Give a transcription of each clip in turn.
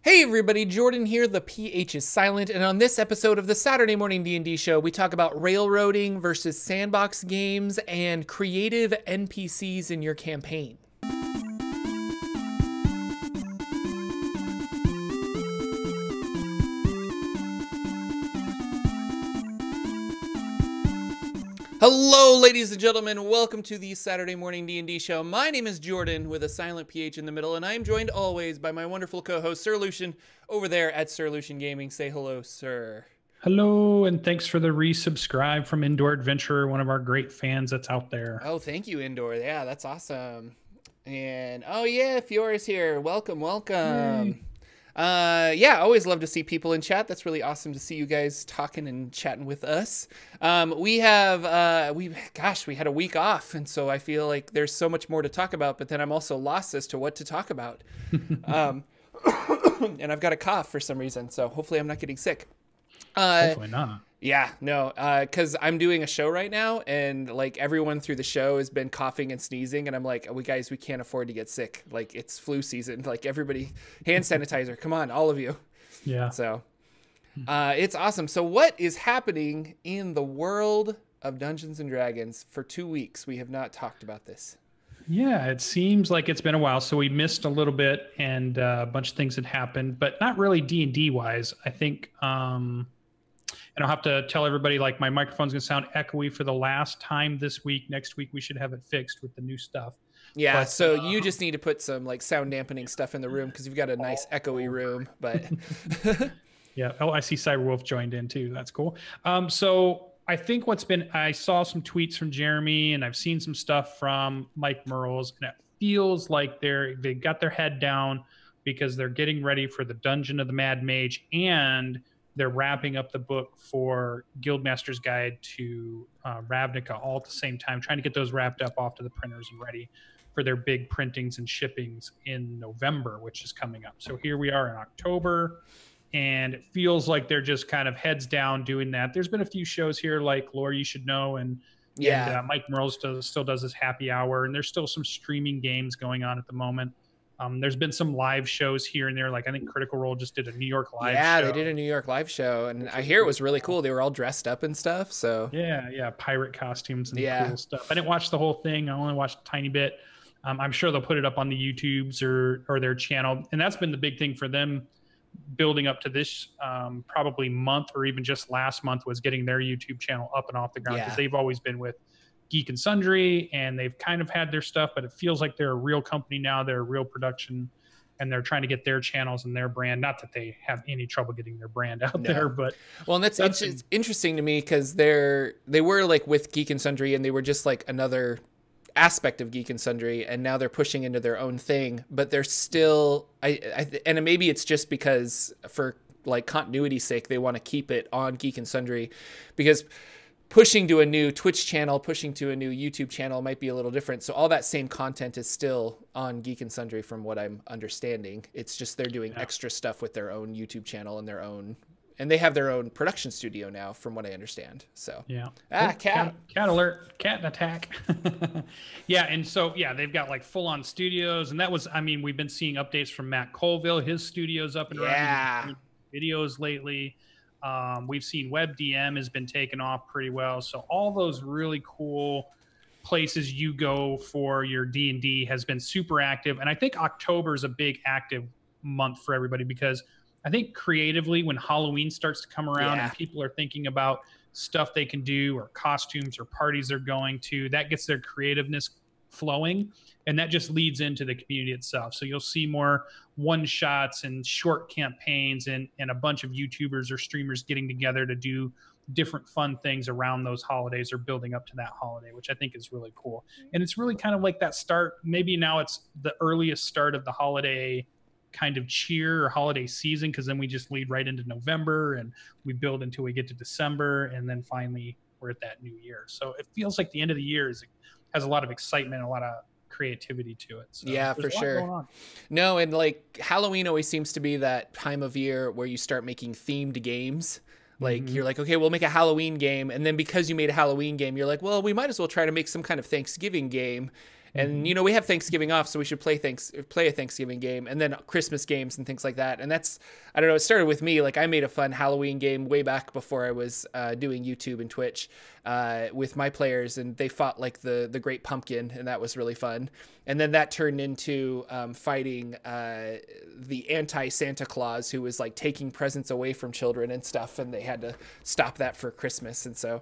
Hey everybody, Jordan here, the PH is silent, and on this episode of the Saturday Morning D&D Show, we talk about railroading versus sandbox games and creative NPCs in your campaign. Hello, ladies and gentlemen. Welcome to the Saturday Morning D&D Show. My name is Jordan with a silent PH in the middle, and I am joined always by my wonderful co-host, Sir Lucian, over there at Sir Lucian Gaming. Say hello, sir. Hello, and thanks for the resubscribe from Indoor Adventurer, one of our great fans that's out there. Oh, thank you, Indoor. Yeah, that's awesome. And, oh yeah, Fiora's here. Welcome, welcome. Yay. Yeah, always love to see people in chat. That's really awesome to see you guys talking and chatting with us. We had a week off, and so I feel like there's so much more to talk about, but then I'm also lost as to what to talk about. And I've got a cough for some reason, so hopefully I'm not getting sick. Hopefully not. Yeah, no, because I'm doing a show right now, and like everyone through the show has been coughing and sneezing, and I'm like, we can't afford to get sick. Like, it's flu season. Like, everybody, hand sanitizer, come on, all of you. Yeah. So, it's awesome. So what is happening in the world of Dungeons and Dragons? For 2 weeks, we have not talked about this. Yeah, it seems like it's been a while, so we missed a little bit, and a bunch of things had happened, but not really D&D wise. I think, and I'll have to tell everybody, like, my microphone's gonna sound echoey for the last time this week. Next week we should have it fixed with the new stuff. Yeah, but, so you just need to put some like sound dampening stuff in the room because you've got a nice echoey room. But yeah, oh, I see Cyberwolf joined in too. That's cool. So I think I saw some tweets from Jeremy, and I've seen some stuff from Mike Merles, and it feels like they got their head down because they're getting ready for the Dungeon of the Mad Mage, and they're wrapping up the book for Guildmaster's Guide to Ravnica all at the same time, trying to get those wrapped up off to the printers and ready for their big printings and shippings in November, which is coming up. So here we are in October, and it feels like they're just kind of heads down doing that. There's been a few shows here like Lore You Should Know, and Mike Merles still does his happy hour, and there's still some streaming games going on at the moment. There's been some live shows here and there. Like, I think Critical Role just did a New York live show. Yeah, they did a New York live show, and I hear it was really cool. They were all dressed up and stuff. So yeah, pirate costumes and cool stuff. I didn't watch the whole thing. I only watched a tiny bit. I'm sure they'll put it up on the YouTubes or their channel, and that's been the big thing for them building up to this probably month, or even just last month, was getting their YouTube channel up and off the ground, because they've always been with Geek and Sundry, and they've kind of had their stuff, but it feels like they're a real company now. They're a real production, and they're trying to get their channels and their brand. Not that they have any trouble getting their brand out there, but well, and it's interesting to me because they were like with Geek and Sundry, and they were just like another aspect of Geek and Sundry, and now they're pushing into their own thing, but they're still and maybe it's just because for like continuity's sake they want to keep it on Geek and Sundry, because pushing to a new Twitch channel, pushing to a new YouTube channel might be a little different. So all that same content is still on Geek and Sundry from what I'm understanding. It's just they're doing extra stuff with their own YouTube channel and they have their own production studio now from what I understand. So cat alert, cat attack. Yeah, and so they've got like full-on studios, and that was, I mean, we've been seeing updates from Matt Colville. His studio's up and running. Videos lately. We've seen WebDM has been taken off pretty well. So all those really cool places you go for your D&D has been super active. And I think October is a big active month for everybody, because I think creatively, when Halloween starts to come around and people are thinking about stuff they can do, or costumes or parties they're going to, that gets their creativeness flowing, and that just leads into the community itself. So you'll see more one-shots and short campaigns, and a bunch of YouTubers or streamers getting together to do different fun things around those holidays or building up to that holiday, which I think is really cool. And it's really kind of like that start. Maybe now it's the earliest start of the holiday kind of cheer or holiday season, because then we just lead right into November and we build until we get to December, and then finally we're at that new year. So it feels like the end of the year has a lot of excitement, a lot of creativity to it. So yeah, for sure. No, and like Halloween always seems to be that time of year where you start making themed games. Like you're like, okay, we'll make a Halloween game, and then because you made a Halloween game, you're like, well, we might as well try to make some kind of Thanksgiving game. And, you know, we have Thanksgiving off, so we should play a Thanksgiving game, and then Christmas games and things like that. And that's, I don't know, it started with me. Like, I made a fun Halloween game way back before I was doing YouTube and Twitch with my players, and they fought like the Great Pumpkin, and that was really fun. And then that turned into fighting the anti-Santa Claus, who was like taking presents away from children and stuff, and they had to stop that for Christmas. And so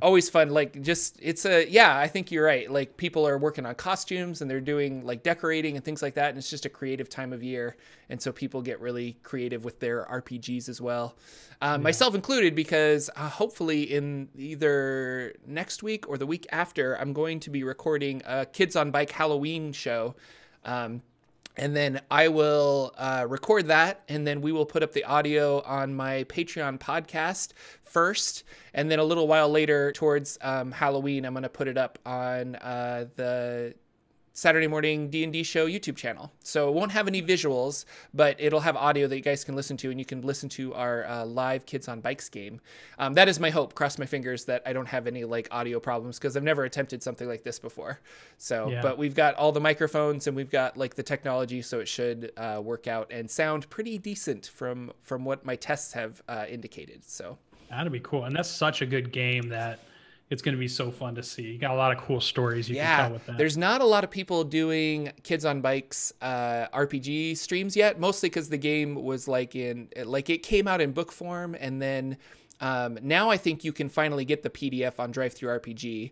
always fun. Like, just, I think you're right. Like, people are working on costumes and they're doing like decorating and things like that, and it's just a creative time of year, and so people get really creative with their RPGs as well, myself included, because hopefully in either next week or the week after, I'm going to be recording a Kids on Bike Halloween show. And then I will record that, and then we will put up the audio on my Patreon podcast first, and then a little while later towards Halloween, I'm going to put it up on the Saturday Morning D&D Show YouTube channel. So it won't have any visuals, but it'll have audio that you guys can listen to, and you can listen to our live Kids on Bikes game. That is my hope. Cross my fingers that I don't have any like audio problems, because I've never attempted something like this before. So, but we've got all the microphones and we've got like the technology, so it should work out and sound pretty decent from what my tests have indicated. So that'd be cool. And that's such a good game that it's going to be so fun to see. You got a lot of cool stories you can tell with that. There's not a lot of people doing Kids on Bikes RPG streams yet, mostly because the game was it came out in book form, and then now I think you can finally get the PDF on DriveThruRPG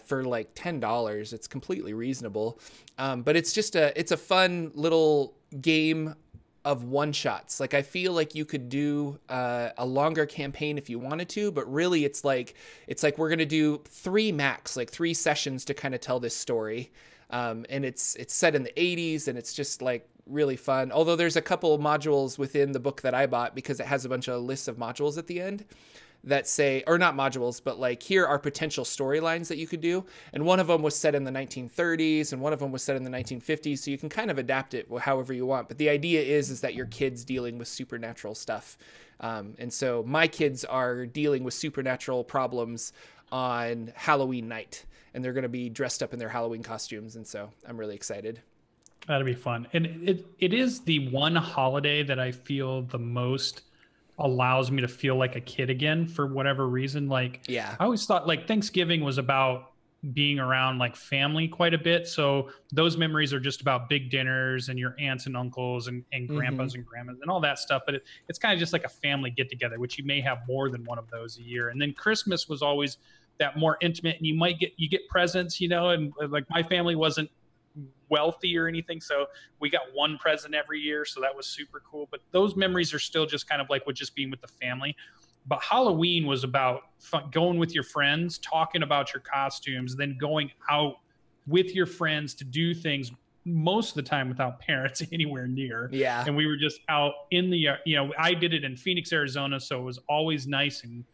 for like $10. It's completely reasonable, but it's just it's a fun little game of one-shots. Like, I feel like you could do a longer campaign if you wanted to, but really it's like we're gonna do 3 max, like 3 sessions to kind of tell this story, and it's set in the 80s, and it's just like really fun. Although there's a couple modules within the book that I bought, because it has a bunch of lists of modules at the end that say, or not modules, but like, here are potential storylines that you could do. And one of them was set in the 1930s, and one of them was set in the 1950s. So you can kind of adapt it however you want. But the idea is that your kid's dealing with supernatural stuff. And so my kids are dealing with supernatural problems on Halloween night, and they're going to be dressed up in their Halloween costumes. And so I'm really excited. That'll be fun. And it is the one holiday that I feel the most allows me to feel like a kid again, for whatever reason. Like, I always thought like Thanksgiving was about being around like family quite a bit. So those memories are just about big dinners and your aunts and uncles and grandpas and grandmas and all that stuff. But it's kind of just like a family get together, which you may have more than one of those a year. And then Christmas was always that more intimate, and you get presents, you know, and like my family wasn't wealthy or anything, so we got one present every year, so that was super cool. But those memories are still just kind of like with just being with the family. But Halloween was about going with your friends, talking about your costumes, then going out with your friends to do things, most of the time without parents anywhere near. And we were just out in the, you know, I did it in Phoenix, Arizona, so it was always nice and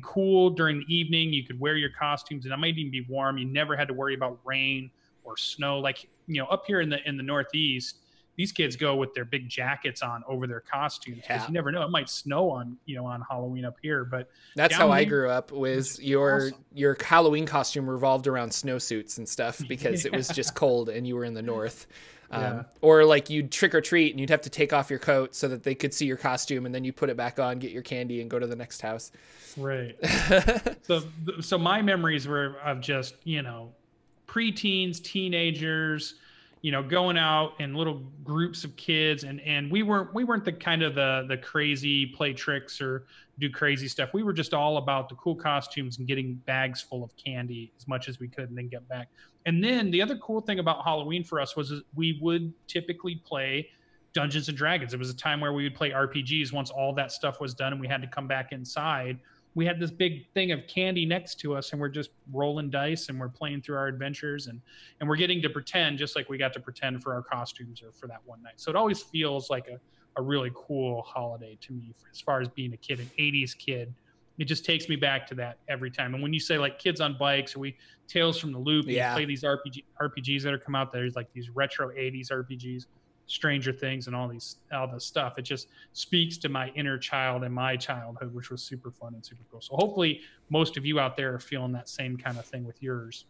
cool during the evening. You could wear your costumes, and it might even be warm. You never had to worry about rain or snow. Like, you know, up here in the Northeast, these kids go with their big jackets on over their costumes, because you never know, it might snow on Halloween up here. But that's how I grew up, was your Halloween costume revolved around snowsuits and stuff, because it was just cold and you were in the north. Or like, you'd trick or treat and you'd have to take off your coat so that they could see your costume, and then you put it back on, get your candy, and go to the next house. Right. So my memories were of just, you know, preteens, teenagers, you know, going out in little groups of kids, and we weren't the kind of the crazy play tricks or do crazy stuff. We were just all about the cool costumes and getting bags full of candy as much as we could, and then get back. And then the other cool thing about Halloween for us was we would typically play Dungeons and Dragons. It was a time where we would play RPGs once all that stuff was done and we had to come back inside. We had this big thing of candy next to us, and we're just rolling dice and we're playing through our adventures, and we're getting to pretend just like we got to pretend for our costumes or for that one night. So it always feels like a really cool holiday to me, as far as being a kid, an 80s kid. It just takes me back to that every time. And when you say like Kids on Bikes, or we Tales from the Loop, you play these RPGs that are come out, there's like these retro 80s RPGs, Stranger Things, and all this stuff. It just speaks to my inner child and my childhood, which was super fun and super cool. So hopefully most of you out there are feeling that same kind of thing with yours.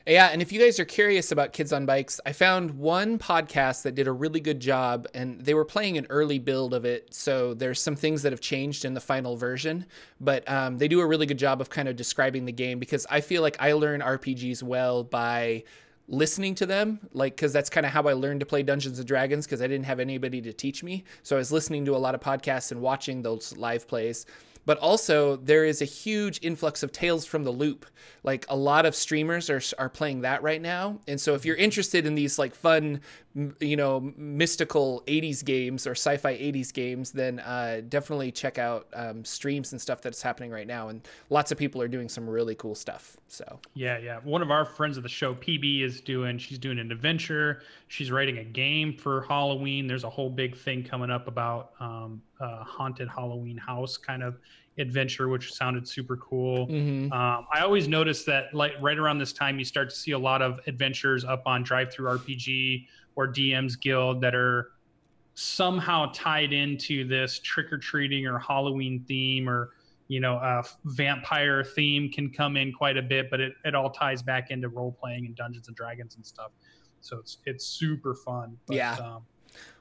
Yeah, and if you guys are curious about Kids on Bikes, I found one podcast that did a really good job, and they were playing an early build of it, so there's some things that have changed in the final version, but they do a really good job of kind of describing the game, because I feel like I learn RPGs well by listening to them, like, because that's kind of how I learned to play Dungeons and Dragons, because I didn't have anybody to teach me, so I was listening to a lot of podcasts and watching those live plays. But also, there is a huge influx of Tales from the Loop. Like, a lot of streamers are playing that right now. And so if you're interested in these, like, fun, you know, mystical 80s games or sci-fi 80s games, then definitely check out streams and stuff that's happening right now. And lots of people are doing some really cool stuff. So yeah. One of our friends of the show, PB, she's doing an adventure. She's writing a game for Halloween. There's a whole big thing coming up about haunted Halloween house kind of adventure, which sounded super cool. I always notice that, like, right around this time, you start to see a lot of adventures up on Drive-Thru RPG or DM's Guild that are somehow tied into this trick-or-treating or Halloween theme, or, you know, a vampire theme can come in quite a bit, but it all ties back into role-playing and Dungeons and Dragons and stuff. So it's super fun. But, yeah.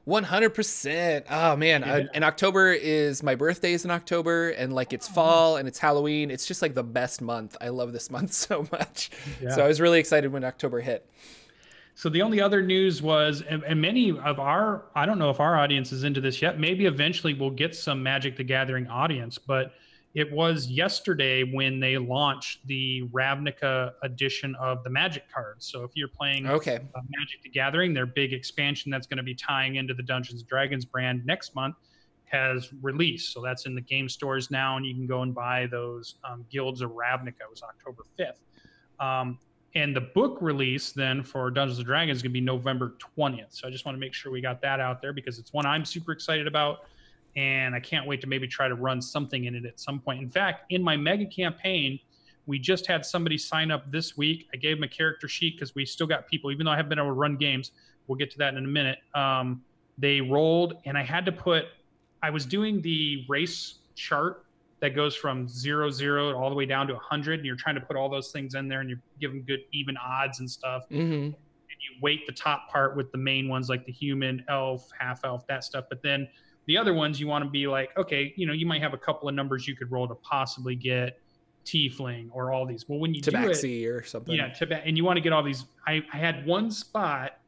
100%. Oh man. And October is my birthday is in October, and like it's fall and it's Halloween. It's just like the best month. I love this month so much. Yeah. So I was really excited when October hit. So the only other news was, and many of our, I don't know if our audience is into this yet, maybe eventually we'll get some Magic the Gathering audience, but it was yesterday when they launched the Ravnica edition of the Magic cards. So if you're playing Magic the Gathering, their big expansion that's going to be tying into the Dungeons & Dragons brand next month has released. So that's in the game stores now, and you can go and buy those Guilds of Ravnica. It was October 5th. And the book release then for Dungeons & Dragons is going to be November 20th. So I just want to make sure we got that out there, because it's one I'm super excited about. And I can't wait to maybe try to run something in it at some point. In fact, in my mega campaign, we just had somebody sign up this week. I gave them a character sheet because we still got people, even though I haven't been able to run games. We'll get to that in a minute. They rolled, and I had to put, I was doing the race chart that goes from 0 all the way down to 100. And you're trying to put all those things in there, and you give them good even odds and stuff. And you weight the top part with the main ones, like the human, elf, half elf, that stuff. But then the other ones, you want to be like, okay, you know, you might have a couple of numbers you could roll to possibly get tiefling or all these. Well, when you Tabaxi do it, or something, and you want to get all these. I had one spot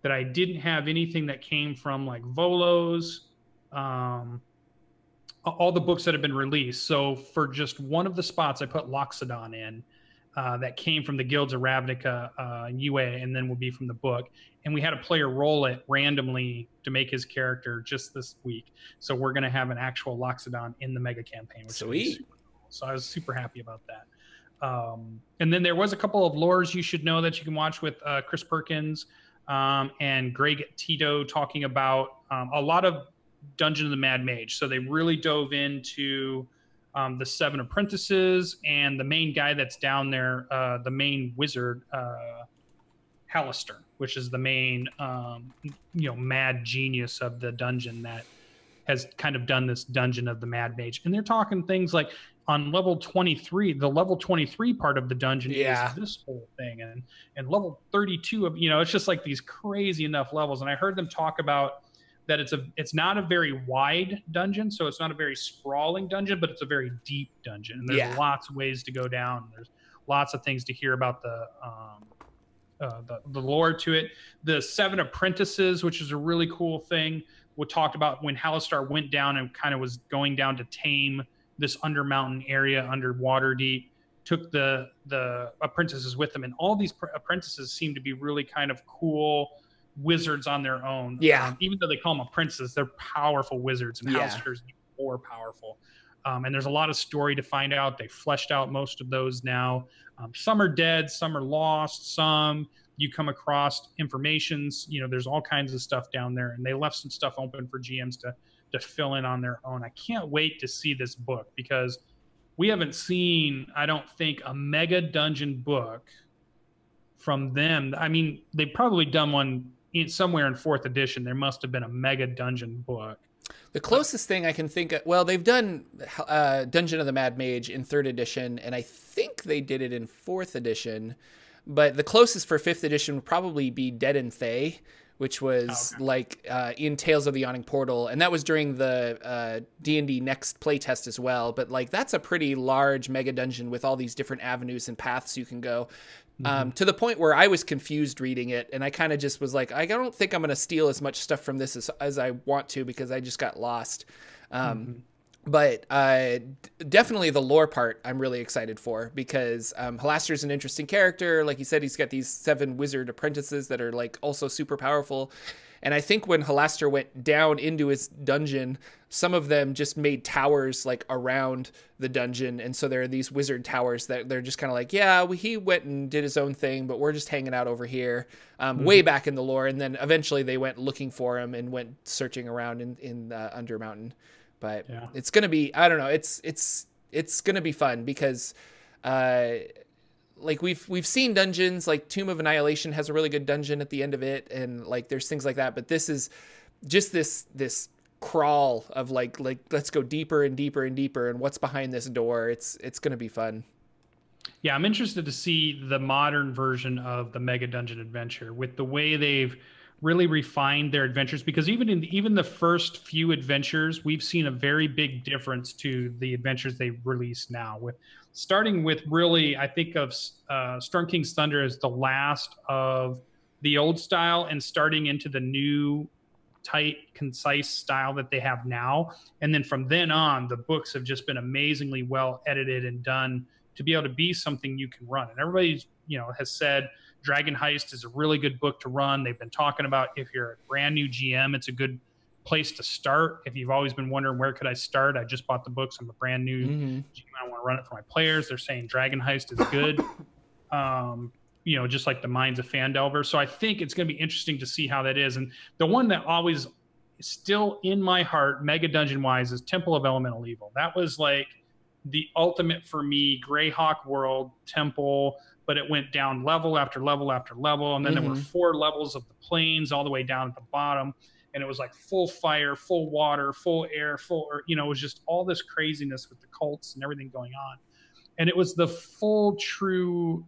that I didn't have anything that came from like Volos, all the books that have been released. So for just one of the spots, I put Loxodon in. That came from the Guilds of Ravnica UA, and then will be from the book. And we had a player roll it randomly to make his character just this week. So we're going to have an actual Loxodon in the mega campaign, which is super cool. So I was super happy about that. And then there was a couple of lores you should know that you can watch with Chris Perkins and Greg Tito talking about a lot of Dungeon of the Mad Mage. So they really dove into the 7 apprentices and the main guy that's down there, the main wizard, Hallister, which is the main, mad genius of the dungeon that has kind of done this Dungeon of the Mad Mage. And they're talking things like on level 23, the level 23 part of the dungeon is this whole thing. And level 32 of, it's just like these crazy enough levels. And I heard them talk about that it's not a very wide dungeon, so it's not a very sprawling dungeon, but it's a very deep dungeon. And there's lots of ways to go down. There's lots of things to hear about the lore to it. The 7 apprentices, which is a really cool thing, we talked about when Halistar went down and kind of was going down to tame this undermountain area under Waterdeep, took the apprentices with them, and all these apprentices seem to be really kind of cool wizards on their own. Even though they call them apprentices, they're powerful wizards, and Halistar's more powerful. And there's a lot of story to find out. They fleshed out most of those now. Some are dead, some are lost, some you come across informations. There's all kinds of stuff down there, and they left some stuff open for GMs to fill in on their own. I can't wait to see this book, because we haven't seen, I don't think, a mega dungeon book from them. I mean, they've probably done one somewhere in 4th edition. There must have been a mega dungeon book. The closest thing I can think of, well, they've done Dungeon of the Mad Mage in 3rd edition, and I think they did it in 4th edition. but the closest for 5th edition would probably be Dead and Thay, which was like in Tales of the Yawning Portal, and that was during the D&D Next playtest as well. But like that's a pretty large mega dungeon with all these different avenues and paths you can go. To the point where I was confused reading it, and I kind of just was like, I don't think I'm going to steal as much stuff from this as I want to, because I just got lost. But definitely the lore part I'm really excited for, because Halaster's an interesting character. Like you said, he's got these 7 wizard apprentices that are like also super powerful. And I think when Halaster went down into his dungeon, some of them just made towers like around the dungeon. And so there are these wizard towers that they're just kind of like, yeah, he went and did his own thing, but we're just hanging out over here, way back in the lore. And then eventually they went looking for him and went searching around in Undermountain. But it's going to be, I don't know, it's going to be fun, because like we've seen dungeons like Tomb of Annihilation has a really good dungeon at the end of it, and like there's things like that, but this is just this crawl of like let's go deeper and deeper and deeper, and what's behind this door. It's going to be fun. Yeah, I'm interested to see the modern version of the Mega Dungeon Adventure, with the way they've really refined their adventures, because even the first few adventures, we've seen a very big difference to the adventures they release now, with starting with, really, I think of Storm King's Thunder as the last of the old style, and starting into the new tight, concise style that they have now. And then from then on, the books have just been amazingly well edited and done to be able to be something you can run. And everybody's, has said Dragon Heist is a really good book to run. They've been talking about, if you're a brand new GM, it's a good place to start. If you've always been wondering, where could I start? I just bought the books. I'm a brand new GM. I want to run it for my players. They're saying Dragon Heist is good. Just like the Minds of Phandelver. So I think it's going to be interesting to see how that is. And the one that always is still in my heart, Mega Dungeon wise, is Temple of Elemental Evil. That was like the ultimate for me, Greyhawk World Temple, but it went down level after level after level. And then there were 4 levels of the plains all the way down at the bottom. And it was like full fire, full water, full air, it was just all this craziness with the cults and everything going on. And it was the full true,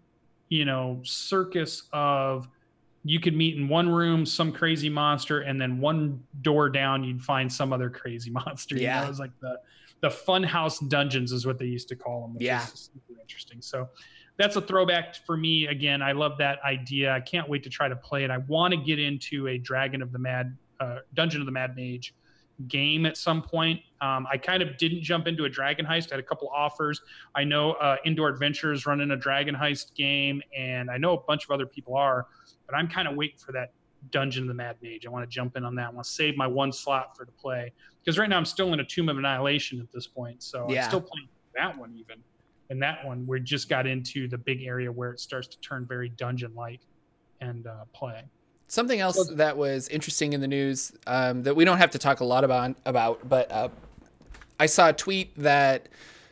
circus of, you could meet in one room some crazy monster, and then one door down you'd find some other crazy monster. It was like the fun house dungeons is what they used to call them, which is super interesting. So that's a throwback for me. Again, I love that idea. I can't wait to try to play it. I want to get into a Dungeon of the Mad Mage game at some point. I kind of didn't jump into a Dragon Heist. I had a couple offers. I know Indoor Adventures running a Dragon Heist game, and I know a bunch of other people are, but I'm kind of waiting for that Dungeon of the Mad Mage. I want to jump in on that. I want to save my one slot for to play, because right now I'm still in a Tomb of Annihilation at this point, so I'm still playing that one even. And that one, we just got into the big area where it starts to turn very dungeon-like and play. Something else that was interesting in the news that we don't have to talk a lot about, but I saw a tweet that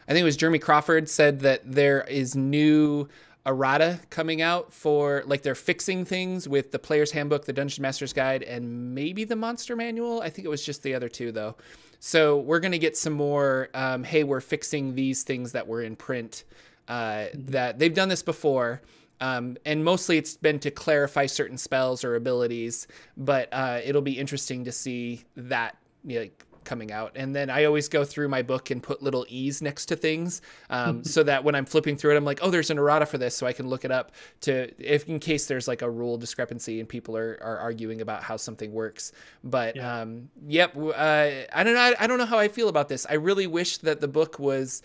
I think it was Jeremy Crawford said that there is new errata coming out for, like, they're fixing things with the Player's Handbook, the Dungeon Master's Guide, and maybe the Monster Manual. I think it was just the other 2, though. So we're going to get some more, hey, we're fixing these things that were in print, that they've done this before. And mostly it's been to clarify certain spells or abilities, but it'll be interesting to see that coming out. And then I always go through my book and put little E's next to things, so that when I'm flipping through it, I'm like, oh, there's an errata for this, so I can look it up in case there's like a rule discrepancy and people are arguing about how something works. But I don't know how I feel about this. I really wish that the book was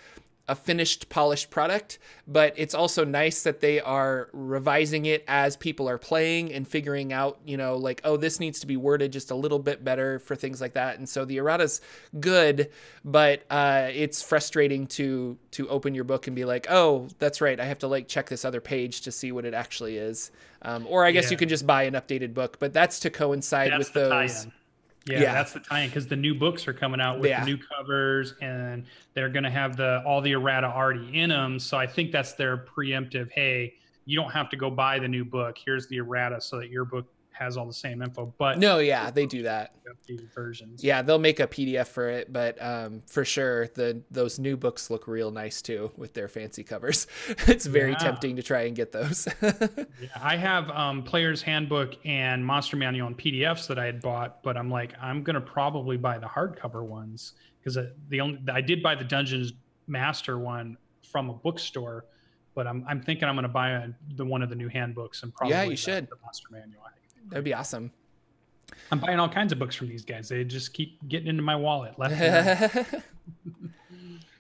a finished, polished product, but it's also nice that they are revising it as people are playing and figuring out, like, oh, this needs to be worded just a little bit better for things like that. And so the errata's good, but it's frustrating to open your book and be like, oh, that's right, I have to like check this other page to see what it actually is. Or I guess you can just buy an updated book, but that's to coincide with those. Tie-in. Yeah, that's the tie-in, because the new books are coming out with the new covers, and they're going to have all the errata already in them. So I think that's their preemptive, hey, you don't have to go buy the new book. Here's the errata so that your book has all the same info. But no, yeah, they do that. Updated versions. Yeah, they'll make a PDF for it, but for sure those new books look real nice too with their fancy covers. It's very tempting to try and get those. Yeah, I have Player's Handbook and Monster Manual and PDFs that I had bought, but I'm like, I'm gonna probably buy the hardcover ones because I did buy the Dungeons Master one from a bookstore, but I'm thinking I'm gonna buy one of the new handbooks and probably you should. the Monster Manual. That'd be awesome. I'm buying all kinds of books from these guys. They just keep getting into my wallet. Left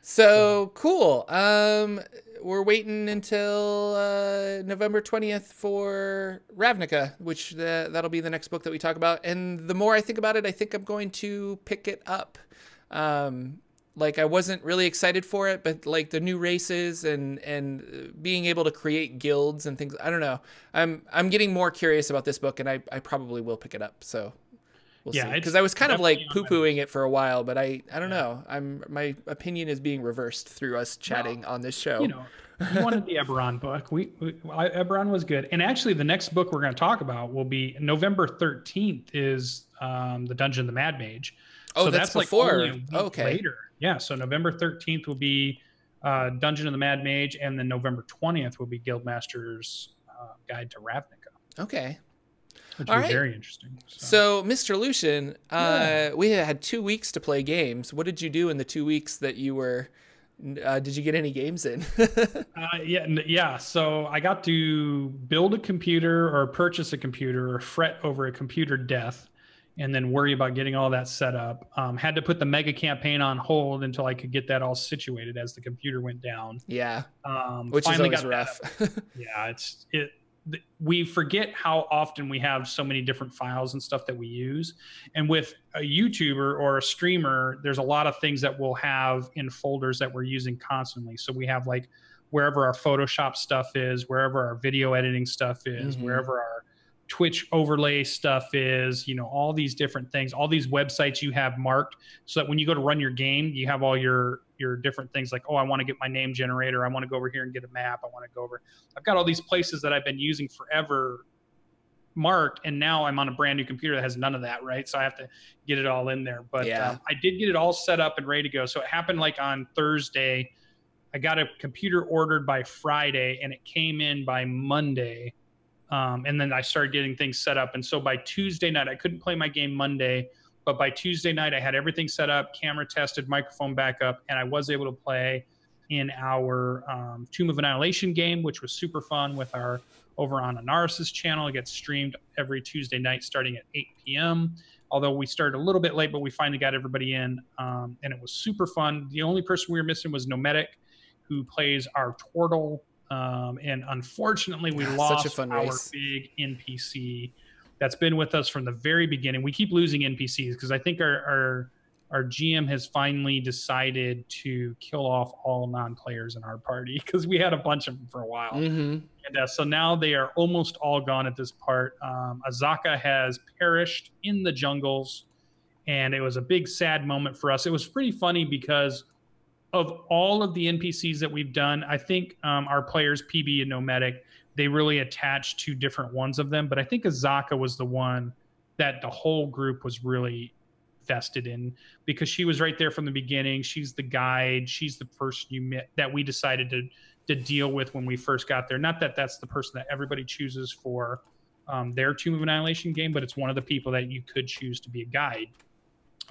So cool. We're waiting until November 20th for Ravnica, which that'll be the next book that we talk about. And the more I think about it, I think I'm going to pick it up. Like I wasn't really excited for it, but like the new races and being able to create guilds and things, I don't know. I'm getting more curious about this book, and I probably will pick it up. So we'll see. Because I was kind of like poo-pooing it for a while, but I don't know. My opinion is being reversed through us chatting on this show. You know, you wanted the Eberron book. Eberron was good. And actually, the next book we're going to talk about will be November 13th is the Dungeon of the Mad Mage. So that's before. Like only a week later. Yeah, so November 13th will be Dungeon of the Mad Mage, and then November 20th will be Guildmaster's Guide to Ravnica. Okay. Which will be very interesting. So Mr. Lucian, we had 2 weeks to play games. What did you do in the 2 weeks that you were... did you get any games in? Yeah. So I got to build a computer or purchase a computer or fret over a computer death, and then worry about getting all that set up. Had to put the mega campaign on hold until I could get that all situated as the computer went down. Yeah. Which is always rough. Yeah, we forget how often we have so many different files and stuff that we use. And with a YouTuber or a streamer, there's a lot of things that we'll have in folders that we're using constantly. So we have like wherever our Photoshop stuff is, wherever our video editing stuff is, wherever our Twitch overlay stuff is, you know, all these different things, all these websites you have marked so that when you go to run your game, you have all your different things like, oh, I want to get my name generator. I want to go over here and get a map. I want to go over. I've got all these places that I've been using forever marked, and now I'm on a brand new computer that has none of that, right? So I have to get it all in there. But I did get it all set up and ready to go. So it happened like on Thursday. I got a computer ordered by Friday, and it came in by Monday. And then I started getting things set up. And so by Tuesday night, I couldn't play my game Monday, but by Tuesday night, I had everything set up, camera tested, microphone backup, and I was able to play in our Tomb of Annihilation game, which was super fun with our over on Anaris' channel. It gets streamed every Tuesday night starting at 8 p.m. Although we started a little bit late, but we finally got everybody in, and it was super fun. The only person we were missing was Nomadic, who plays our Tortle. And unfortunately, we lost our big NPC that's been with us from the very beginning. We keep losing NPCs because I think our GM has finally decided to kill off all non-players in our party because we had a bunch of them for a while. And so now they are almost all gone at this part. Azaka has perished in the jungles, and it was a big sad moment for us. It was pretty funny because of all of the NPCs that we've done, I think our players, PB and Nomadic, they really attached to different ones of them. But I think Azaka was the one that the whole group was really vested in because she was right there from the beginning. She's the guide. She's the person you met that we decided to deal with when we first got there. Not that that's the person that everybody chooses for their Tomb of Annihilation game, but it's one of the people that you could choose to be a guide.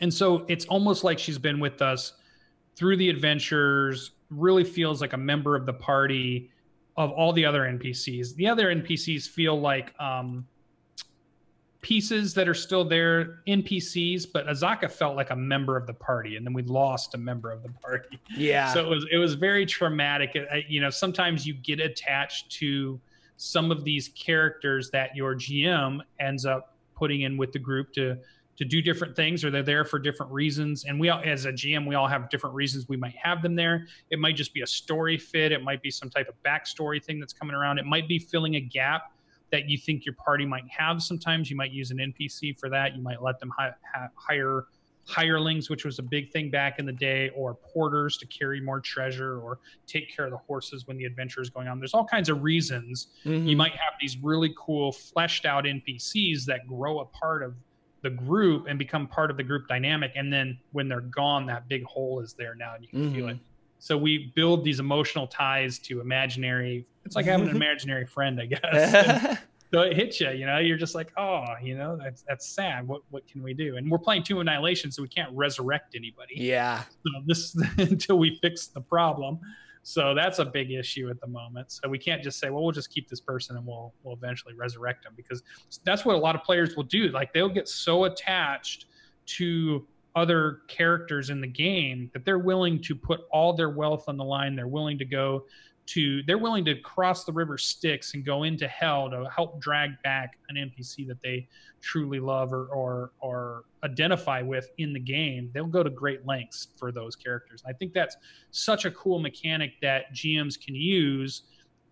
And so it's almost like she's been with us through the adventures, really feels like a member of the party of all the other NPCs. The other NPCs feel like pieces that are still there, NPCs, but Azaka felt like a member of the party, and then we lost a member of the party. Yeah. So it was very traumatic. You know, sometimes you get attached to some of these characters that your GM ends up putting in with the group to do different things, or they're there for different reasons. And we all, as a GM, we all have different reasons we might have them there. It might just be a story fit. It might be some type of backstory thing that's coming around. It might be filling a gap that you think your party might have. Sometimes you might use an NPC for that. You might let them hire hirelings, which was a big thing back in the day, or porters to carry more treasure or take care of the horses when the adventure is going on. There's all kinds of reasons. You might have these really cool fleshed out NPCs that grow a part of the group and become part of the group dynamic. And then when they're gone, that big hole is there now and you can feel it. So we build these emotional ties to imaginary. It's like having an imaginary friend, I guess. So it hits you, you know, you're just like, oh, you know, that's sad. What can we do? And we're playing Tomb of Annihilation, so we can't resurrect anybody. Yeah. So this until we fix the problem. So that's a big issue at the moment. So we can't just say, well, we'll just keep this person and we'll eventually resurrect them, because that's what a lot of players will do. Like they'll get so attached to other characters in the game that they're willing to put all their wealth on the line. They're willing to cross the river Styx and go into hell to help drag back an NPC that they truly love or identify with in the game. They'll go to great lengths for those characters. I think that's such a cool mechanic that GMs can use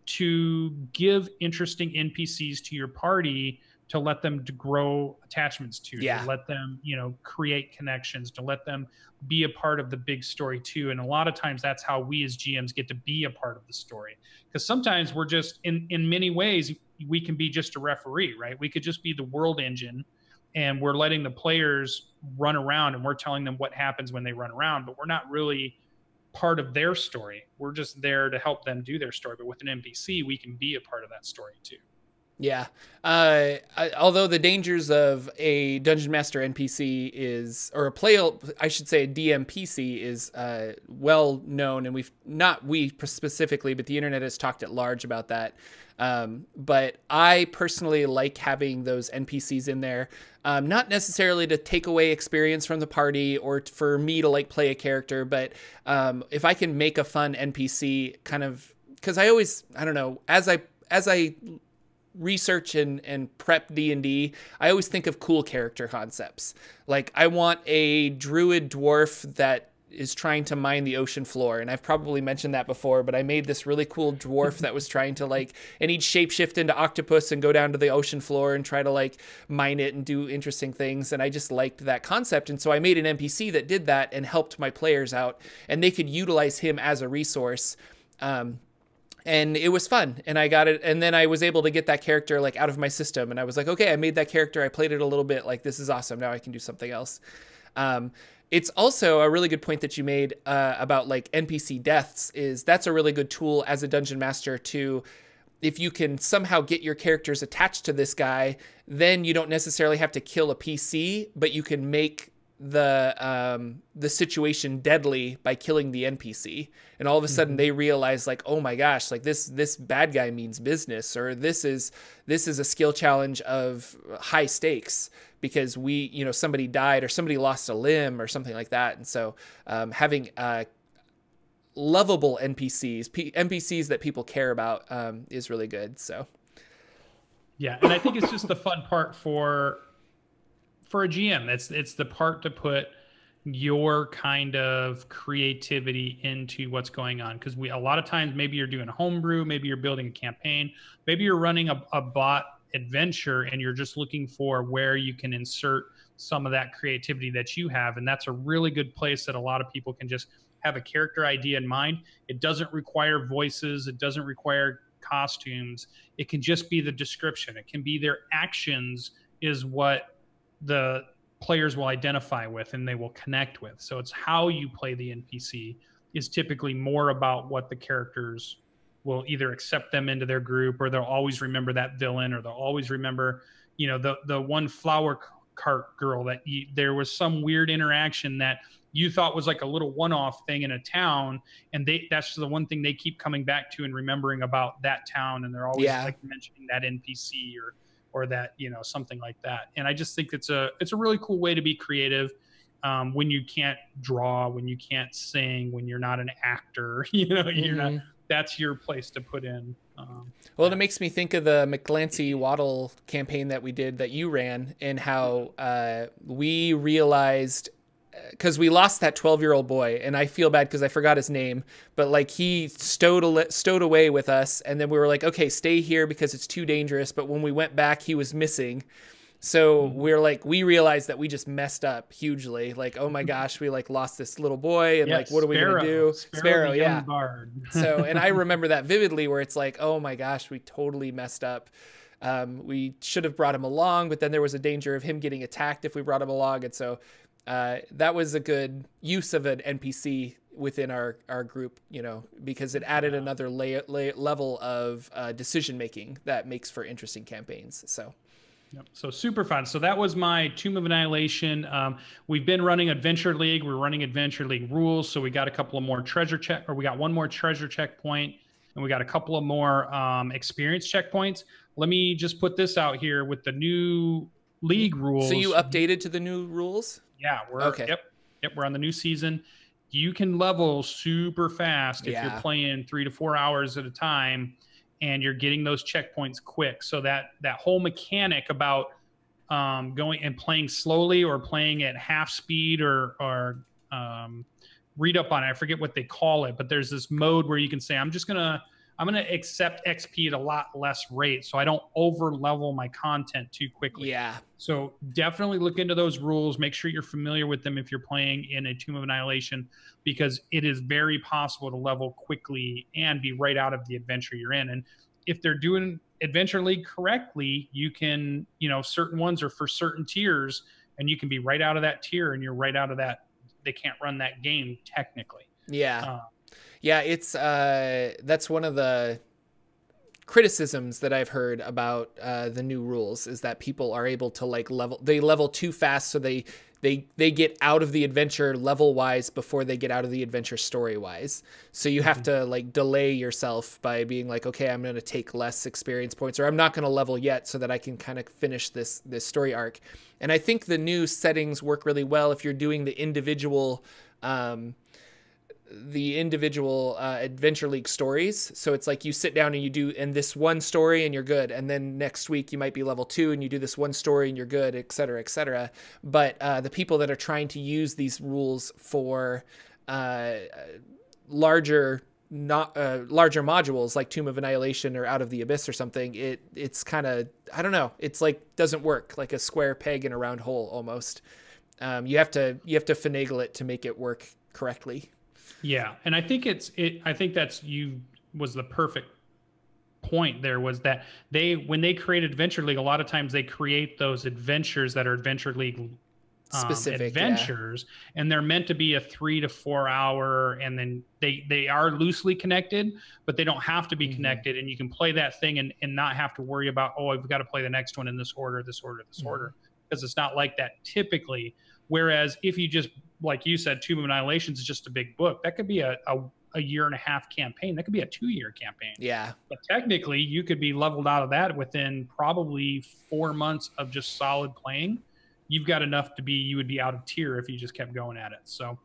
to give interesting NPCs to your party, to let them to grow attachments to, to let them, you know, create connections, to let them be a part of the big story too. And a lot of times that's how we as GMs get to be a part of the story. Because sometimes we're just, in many ways, we can be just a referee, right? We could just be the world engine and we're letting the players run around and we're telling them what happens when they run around, but we're not really part of their story. We're just there to help them do their story. But with an NPC, we can be a part of that story too. Yeah. Although the dangers of a Dungeon Master NPC or I should say a DMPC is well known, and we specifically, but the internet has talked at large about that. But I personally like having those NPCs in there, not necessarily to take away experience from the party or for me to like play a character, but if I can make a fun NPC kind of, because I don't know, as I research and prep D&D, I always think of cool character concepts. Like I want a druid dwarf that is trying to mine the ocean floor, and I've probably mentioned that before, but I made this really cool dwarf that was trying to and he'd shapeshift into octopus and go down to the ocean floor and try to mine it and do interesting things, and I just liked that concept. And so I made an NPC that did that and helped my players out, and they could utilize him as a resource. And it was fun, and I got it. And then I was able to get that character out of my system. And I was like, okay, I made that character. I played it a little bit. This is awesome. Now I can do something else. It's also a really good point that you made about NPC deaths. That's a really good tool as a dungeon master to, if you can somehow get your characters attached to this guy, then you don't necessarily have to kill a PC, but you can make the situation deadly by killing the NPC, and all of a sudden they realize oh my gosh, this bad guy means business, or this is a skill challenge of high stakes because somebody died or somebody lost a limb or something like that. And so having lovable NPCs that people care about is really good. So yeah, and I think it's just the fun part for a GM. It's the part to put your kind of creativity into what's going on. Because a lot of times maybe you're doing a homebrew, maybe you're building a campaign, maybe you're running a bot adventure, and you're just looking for where you can insert some of that creativity that you have. And that's a really good place that a lot of people can just have a character idea in mind. It doesn't require voices. It doesn't require costumes. It can just be the description. It can be their actions is what the players will identify with and they will connect with. So it's how you play the NPC is typically more about what the characters will either accept them into their group, or they'll always remember that villain, or they'll always remember, the one flower cart girl that there was some weird interaction that you thought was a little one-off thing in a town, and that's the one thing they keep coming back to and remembering about that town, and they're always mentioning that NPC or that, something like that. And I just think it's a really cool way to be creative when you can't draw, when you can't sing, when you're not an actor, you're not, that's your place to put in. Well, it makes me think of the McGlancy Waddle campaign that we did, that you ran, and how we realized, because we lost that 12-year-old boy, and I feel bad because I forgot his name, but he stowed away with us, and then we were like, okay, stay here because it's too dangerous. But when we went back, he was missing, So we're like, we realized that we just messed up hugely. Like, oh my gosh, we like lost this little boy, and like, what are we gonna do? Sparrow, yeah. Bard. So, and I remember that vividly, where it's like, oh my gosh, we totally messed up. We should have brought him along, but then there was a danger of him getting attacked if we brought him along, and so that was a good use of an NPC within our group, you know, because it added another level of decision making that makes for interesting campaigns. So. Yep. So super fun. So that was my Tomb of Annihilation. We've been running Adventure League. We're running Adventure League rules. So we got a couple of more we got one more treasure checkpoint, and we got a couple of more experience checkpoints. Let me just put this out here with the new league rules. So you updated to the new rules? Yeah. Yep. We're on the new season. You can level super fast if you're playing 3 to 4 hours at a time, and you're getting those checkpoints quick. So that whole mechanic about going and playing slowly or playing at half speed or read up on it. I forget what they call it, but there's this mode where you can say, I'm gonna accept XP at a lot less rate, so I don't over level my content too quickly. Yeah. So definitely look into those rules. Make sure you're familiar with them if you're playing in a Tomb of Annihilation, because it is very possible to level quickly and be right out of the adventure you're in. And if they're doing Adventure League correctly, you can, you know, certain ones are for certain tiers, and you can be right out of that tier, and you're right out of that. They can't run that game technically. Yeah. Yeah, it's that's one of the criticisms that I've heard about the new rules, is that people are able to like level too fast, so they get out of the adventure level wise before they get out of the adventure story wise. So you have to like delay yourself by being like, okay, I'm going to take less experience points, or I'm not going to level yet so that I can kind of finish this story arc. And I think the new settings work really well if you're doing the individual Adventure League stories. So it's like you sit down and you do in this one story and you're good, and then next week you might be level 2 and you do this one story and you're good, etc., etc. But the people that are trying to use these rules for larger modules like Tomb of Annihilation or Out of the Abyss or something, it's kind of, I don't know, it's like doesn't work, like a square peg in a round hole almost. You have to finagle it to make it work correctly. Yeah, and I think I think was the perfect point there, was that when they create Adventure League, a lot of times they create those adventures that are Adventure League specific adventures, and they're meant to be a 3 to 4 hour, and then they are loosely connected, but they don't have to be connected, and you can play that thing and not have to worry about, oh, I've got to play the next one in this order, because it's not like that typically. Whereas if you just, like you said, Tomb of Annihilation is just a big book, that could be a year and a half campaign. That could be a 2-year campaign. Yeah. But technically, you could be leveled out of that within probably 4 months of just solid playing. You've got enough you would be out of tier if you just kept going at it. So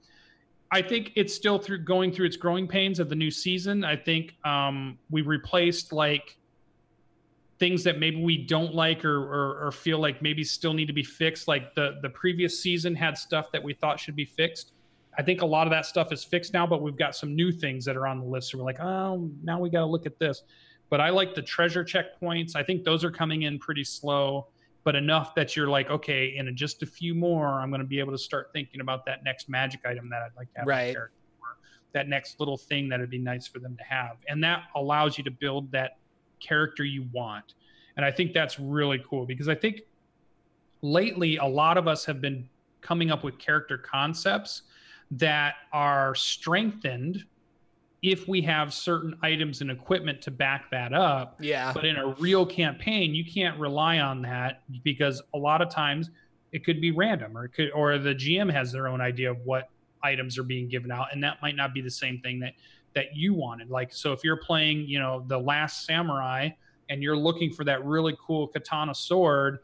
I think it's still going through its growing pains of the new season. I think we replaced like things that maybe we don't like or feel like maybe still need to be fixed. Like the previous season had stuff that we thought should be fixed. I think a lot of that stuff is fixed now, but we've got some new things that are on the list. So we're like, oh, now we got to look at this. But I like the treasure checkpoints. I think those are coming in pretty slow, but enough that you're like, okay, in just a few more, I'm going to be able to start thinking about that next magic item that I'd like to have in the character, or that next little thing that would be nice for them to have. And that allows you to build that character you want. And I think that's really cool, because I think lately a lot of us have been coming up with character concepts that are strengthened if we have certain items and equipment to back that up. Yeah. But in a real campaign, you can't rely on that, because a lot of times it could be random, or the GM has their own idea of what items are being given out, and that might not be the same thing that you wanted. Like, so if you're playing, you know, The Last Samurai and you're looking for that really cool katana sword,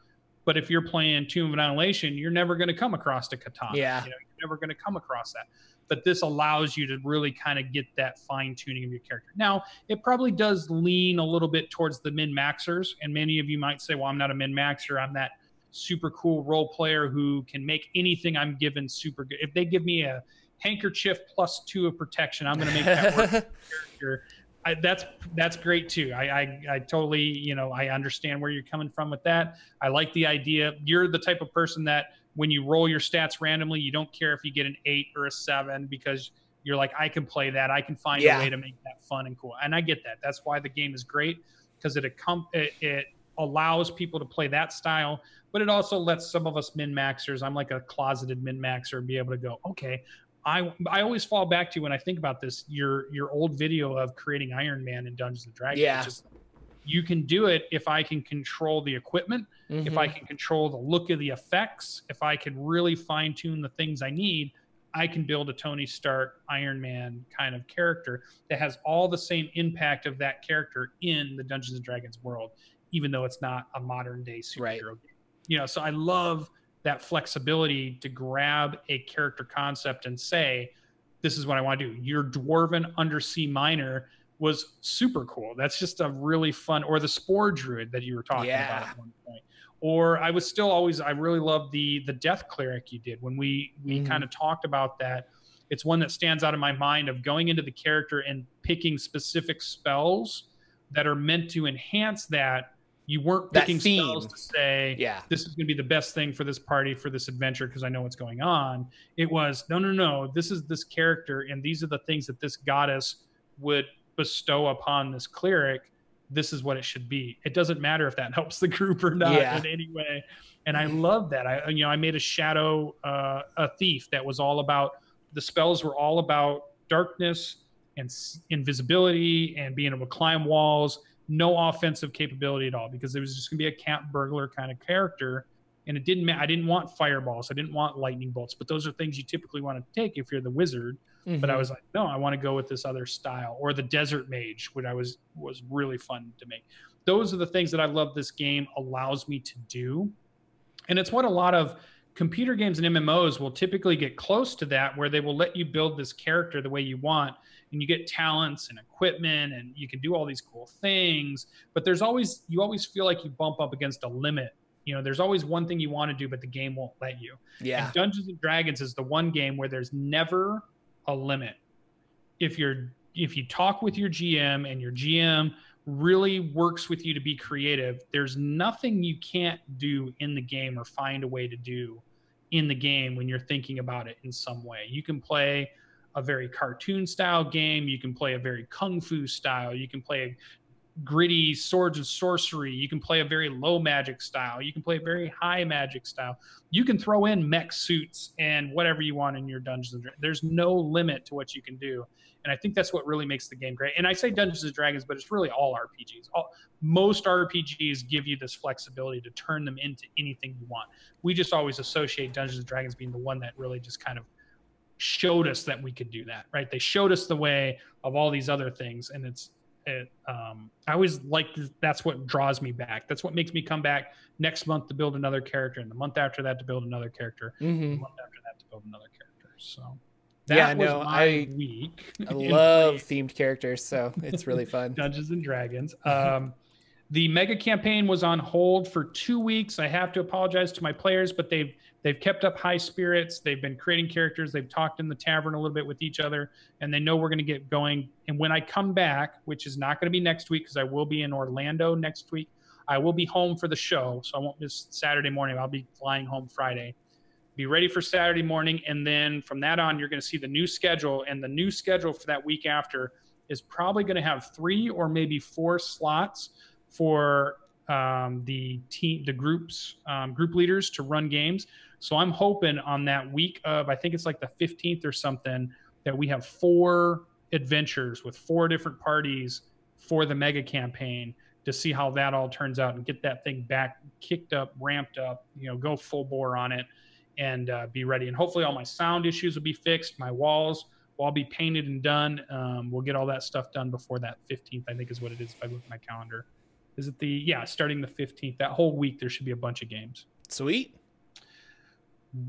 but if you're playing Tomb of Annihilation, you're never going to come across the katana. Yeah. You know, you're never going to come across that. But this allows you to really kind of get that fine tuning of your character. Now, it probably does lean a little bit towards the min-maxers, and many of you might say, well, I'm not a min-maxer. I'm that super cool role player who can make anything I'm given super good. If they give me a handkerchief +2 of protection, I'm going to make that work for the character. That's great too. I totally, you know, I understand where you're coming from with that. I like the idea. You're the type of person that when you roll your stats randomly, you don't care if you get an 8 or a 7 because you're like, I can play that. I can find a way to make that fun and cool. And I get that. That's why the game is great, because it allows people to play that style, but it also lets some of us min-maxers, I'm like a closeted min-maxer, be able to go, okay, I always fall back to, when I think about this, your old video of creating Iron Man in Dungeons and Dragons. Yeah. Which is, you can do it if I can control the equipment, if I can control the look of the effects, if I can really fine tune the things I need, I can build a Tony Stark Iron Man kind of character that has all the same impact of that character in the Dungeons and Dragons world, even though it's not a modern day superhero game. You know, so I love that flexibility to grab a character concept and say, this is what I want to do. Your dwarven undersea miner was super cool. That's just a really fun, or the spore druid that you were talking about at one point. Or I was still always, I really love the death cleric you did when we kind of talked about that. It's one that stands out in my mind of going into the character and picking specific spells that are meant to enhance that. You weren't picking spells to say, this is going to be the best thing for this party, for this adventure, because I know what's going on. It was, no, this is this character, and these are the things that this goddess would bestow upon this cleric. This is what it should be. It doesn't matter if that helps the group or not in any way. And I love that. I made a shadow, a thief that was all about, the spells were all about darkness and invisibility and being able to climb walls. No offensive capability at all, because it was just gonna be a camp burglar kind of character. And it didn't I didn't want fireballs. I didn't want lightning bolts, but those are things you typically want to take if you're the wizard. But I was like, no, I want to go with this other style, or the desert mage, which was really fun to make. Those are the things that I love this game allows me to do. And it's what a lot of computer games and MMOs will typically get close to that, where they will let you build this character the way you want, and you get talents and equipment, and you can do all these cool things. But you always feel like you bump up against a limit. You know, there's always one thing you want to do, but the game won't let you. And Dungeons and Dragons is the one game where there's never a limit. If you talk with your GM and your GM really works with you to be creative, there's nothing you can't do in the game or find a way to do in the game when you're thinking about it in some way. You can play a very cartoon style game, you can play a very kung fu style, you can play a gritty swords and sorcery, you can play a very low magic style, you can play a very high magic style, you can throw in mech suits and whatever you want in your Dungeons and Dragons. There's no limit to what you can do, and I think that's what really makes the game great. And I say Dungeons and Dragons, but it's really all RPGs. Most RPGs give you this flexibility to turn them into anything you want. We just always associate Dungeons and Dragons being the one that really just kind of showed us that we could do that, right? They showed us the way of all these other things, and I always like, that's what draws me back. That's what makes me come back next month to build another character, and the month after that to build another character, and the month after that to build another character. So that was my week. I love themed characters, so it's really fun. Dungeons and Dragons. The mega campaign was on hold for 2 weeks. I have to apologize to my players, but they've kept up high spirits. They've been creating characters. They've talked in the tavern a little bit with each other, and they know we're going to get going. And when I come back, which is not going to be next week because I will be in Orlando next week, I will be home for the show, so I won't miss Saturday morning. I'll be flying home Friday. Be ready for Saturday morning, and then from that on, you're going to see the new schedule. And the new schedule for that week after is probably going to have 3 or maybe 4 slots for the group leaders to run games. So I'm hoping on that week of, I think it's like the 15th or something, that we have 4 adventures with 4 different parties for the mega campaign to see how that all turns out and get that thing back kicked up, ramped up, go full bore on it and be ready. And hopefully all my sound issues will be fixed. My walls will all be painted and done. We'll get all that stuff done before that 15th, I think is what it is if I look at my calendar. Is it starting the 15th? That whole week there should be a bunch of games. Sweet.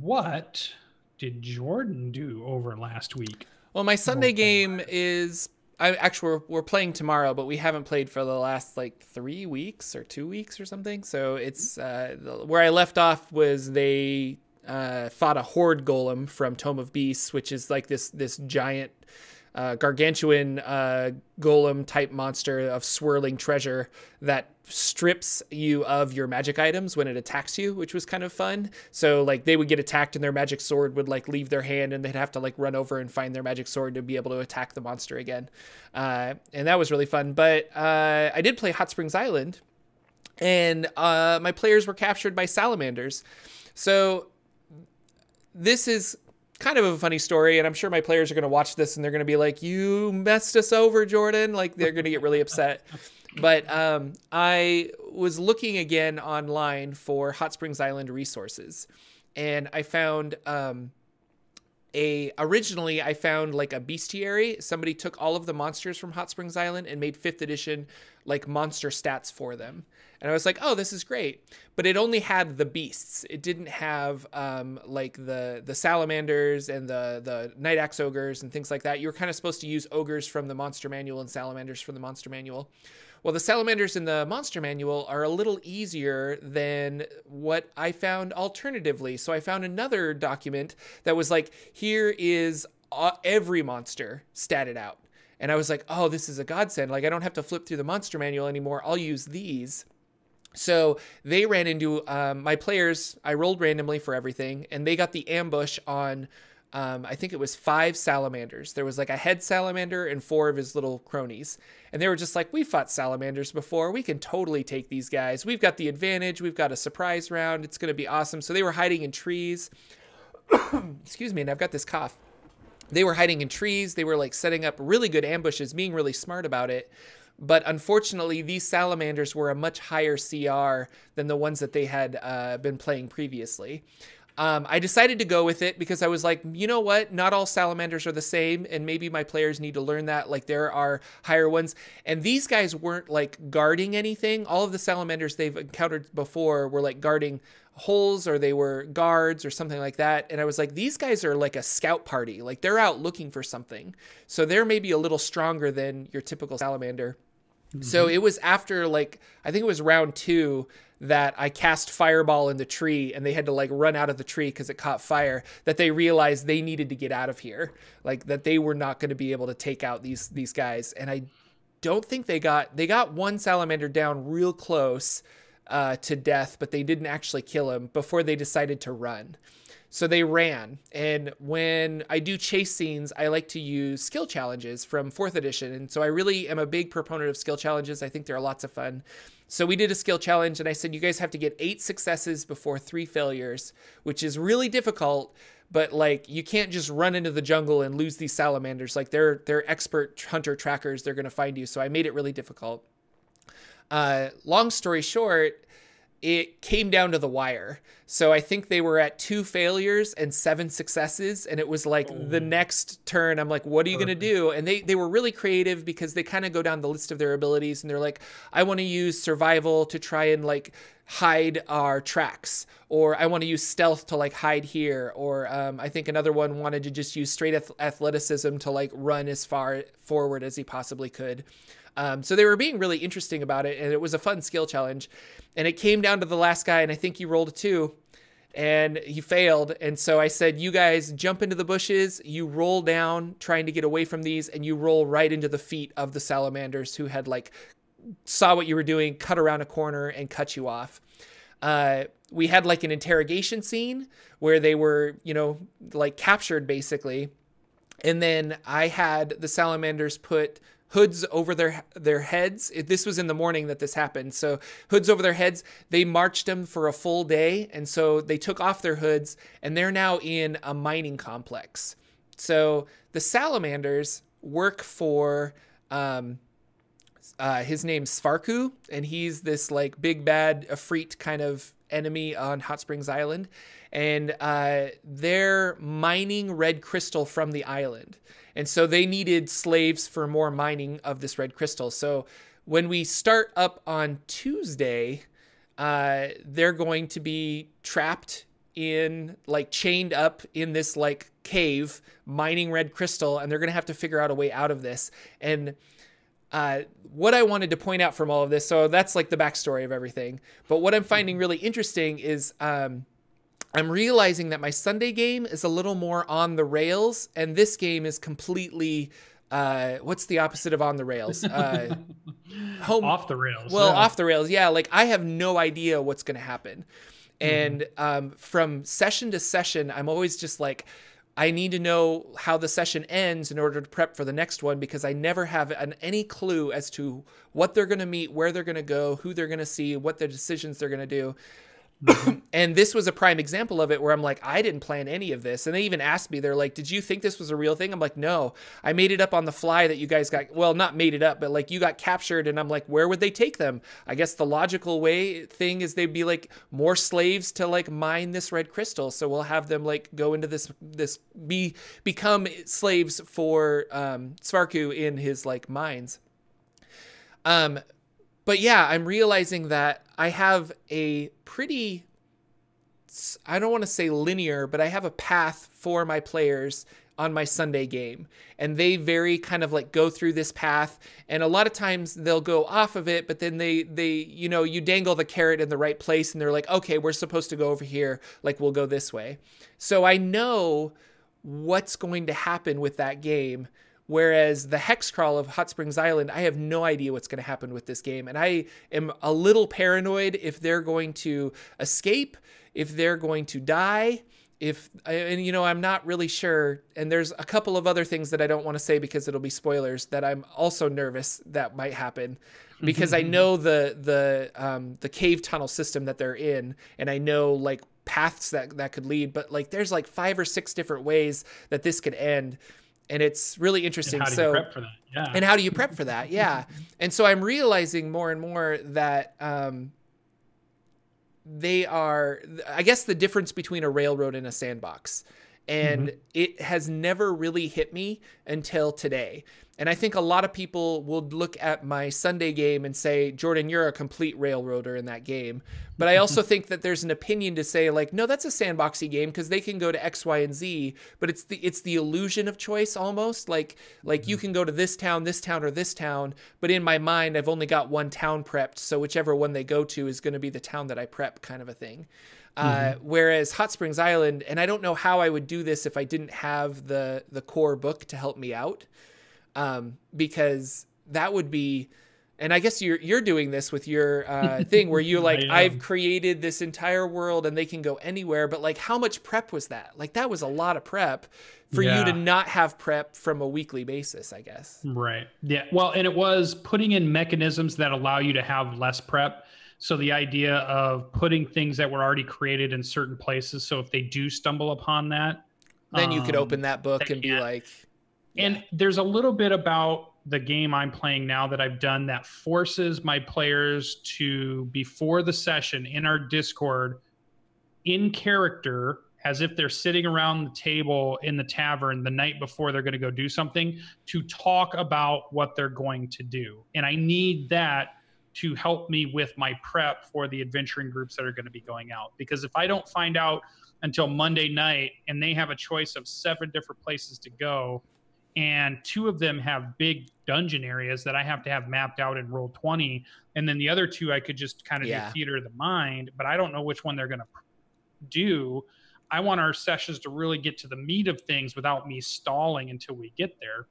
What did Jordan do over last week? Well, my Sunday game is, we're playing tomorrow, but we haven't played for the last 3 weeks or 2 weeks or something. So it's where I left off was they fought a horde golem from Tome of Beasts, which is like this giant gargantuan golem type monster of swirling treasure that strips you of your magic items when it attacks you, which was kind of fun. So like they would get attacked and their magic sword would like leave their hand and they'd have to like run over and find their magic sword to be able to attack the monster again. And that was really fun. But I did play Hot Springs Island, and my players were captured by salamanders. So this is kind of a funny story, and I'm sure my players are going to watch this and they're going to be like, you messed us over, Jordan. Like they're going to get really upset. But I was looking again online for Hot Springs Island resources, and I found originally I found like a bestiary. Somebody took all of the monsters from Hot Springs Island and made 5th edition like monster stats for them. And I was like, oh, this is great. But it only had the beasts. It didn't have like the salamanders and the night axe ogres and things like that. You were kind of supposed to use ogres from the monster manual and salamanders from the monster manual. Well, the salamanders in the monster manual are a little easier than what I found alternatively. So I found another document that was like, here is every monster statted out. And I was like, oh, this is a godsend. Like I don't have to flip through the monster manual anymore. I'll use these. So they ran into my players. I rolled randomly for everything, and they got the ambush on, I think it was 5 salamanders. There was like a head salamander and 4 of his little cronies. And they were just like, we fought salamanders before. We can totally take these guys. We've got the advantage. We've got a surprise round. It's going to be awesome. So they were hiding in trees. Excuse me, and I've got this cough. They were hiding in trees. They were like setting up really good ambushes, being really smart about it. But unfortunately, these salamanders were a much higher CR than the ones that they had been playing previously. I decided to go with it because I was like, you know what? Not all salamanders are the same, and maybe my players need to learn that. Like there are higher ones, and these guys weren't like guarding anything. All of the salamanders they've encountered before were like guarding holes, or they were guards or something like that. And I was like, these guys are like a scout party. Like they're out looking for something. So they're maybe a little stronger than your typical salamander. Mm-hmm. So it was after like, I think it was round 2 that I cast fireball in the tree, and they had to like run out of the tree because it caught fire, that they realized they needed to get out of here. Like that they were not going to be able to take out these guys. And I don't think they got one salamander down real close to death, but they didn't actually kill him before they decided to run. So they ran. And when I do chase scenes, I like to use skill challenges from 4th edition. And so I really am a big proponent of skill challenges. I think they're lots of fun. So we did a skill challenge, and I said, you guys have to get 8 successes before 3 failures, which is really difficult. But like, you can't just run into the jungle and lose these salamanders. Like they're expert hunter trackers. They're going to find you. So I made it really difficult. Long story short, it came down to the wire. So I think they were at 2 failures and 7 successes. And it was like the next turn, I'm like, what are you going to do? And they were really creative because they kind of go down the list of their abilities, and they're like, I want to use survival to try and like hide our tracks, or I want to use stealth to like hide here. Or I think another one wanted to just use straight athleticism to like run as far forward as he possibly could. So they were being really interesting about it, and it was a fun skill challenge. And it came down to the last guy, and I think he rolled a 2, and he failed. And so I said, you guys jump into the bushes, you roll down trying to get away from these, and you roll right into the feet of the salamanders who had like saw what you were doing, cut around a corner, and cut you off. We had like an interrogation scene where they were, you know, like captured basically. And then I had the salamanders put hoods over their heads. This was in the morning that this happened. So hoods over their heads, they marched them for a full day. And so they took off their hoods, and they're now in a mining complex. So the salamanders work for, his name's Svarku, and he's this like big bad Efreet kind of enemy on Hot Springs Island. And they're mining red crystal from the island. And so they needed slaves for more mining of this red crystal. So when we start up on Tuesday, they're going to be trapped in, like, chained up in this, like, cave mining red crystal, and they're going to have to figure out a way out of this. And what I wanted to point out from all of this, so that's, like, the backstory of everything. But what I'm finding really interesting is I'm realizing that my Sunday game is a little more on the rails, and this game is completely what's the opposite of on the rails? Home Off the rails. Well, off the rails. Yeah. Like I have no idea what's going to happen. And from session to session, I'm always just like, I need to know how the session ends in order to prep for the next one, because I never have any clue as to what they're going to meet, where they're going to go, who they're going to see, what their decisions they're going to do. And this was a prime example of it, where I'm like, I didn't plan any of this. And they even asked me, they're like, did you think this was a real thing? I'm like, no, I made it up on the fly that you guys got, well, not made it up, but like you got captured. And I'm like, where would they take them? I guess the logical thing is they'd be like more slaves to like mine this red crystal. So we'll have them like go into become slaves for Svarku in his like mines. But yeah, I'm realizing that I have a pretty, I don't want to say linear, but I have a path for my players on my Sunday game. And they very kind of like go through this path. And a lot of times they'll go off of it, but then they you know, you dangle the carrot in the right place and they're like, okay, we're supposed to go over here. Like we'll go this way. So I know what's going to happen with that game. Whereas the hex crawl of Hot Springs Island, I have no idea what's going to happen with this game. And I am a little paranoid if they're going to escape, if they're going to die, and you know, I'm not really sure. And there's a couple of other things that I don't want to say because it'll be spoilers that I'm also nervous that might happen, because I know the cave tunnel system that they're in, and I know like paths that could lead, but like there's like 5 or 6 different ways that this could end. And it's really interesting. And how do you prep for that? Yeah. And how do you prep for that? Yeah. And so I'm realizing more and more that they are, I guess, the difference between a railroad and a sandbox. And it has never really hit me until today. And I think a lot of people will look at my Sunday game and say, Jordan, you're a complete railroader in that game. But I also think that there's an opinion to say like, no, that's a sandboxy game because they can go to X, Y, and Z, but it's the illusion of choice almost. Like you can go to this town, or this town. But in my mind, I've only got one town prepped. So whichever one they go to is going to be the town that I prep, kind of a thing. Whereas Hot Springs Island, and I don't know how I would do this if I didn't have the core book to help me out. Because that would be, and I guess you're doing this with your thing where you're like, I've created this entire world and they can go anywhere. But like, how much prep was that? Like, that was a lot of prep for you to not have prep from a weekly basis, I guess. Right. Yeah. Well, and it was putting in mechanisms that allow you to have less prep. So the idea of putting things that were already created in certain places. So if they do stumble upon that, then you could open that book and be like, and there's a little bit about the game I'm playing now that I've done that forces my players to, before the session in our Discord, in character, as if they're sitting around the table in the tavern the night before they're going to go do something, to talk about what they're going to do. And I need that to help me with my prep for the adventuring groups that are going to be going out. Because if I don't find out until Monday night and they have a choice of 7 different places to go, and 2 of them have big dungeon areas that I have to have mapped out in Roll20, and then the other 2 I could just kind of do theater of the mind, but I don't know which one they're going to do. I want our sessions to really get to the meat of things without me stalling until we get there,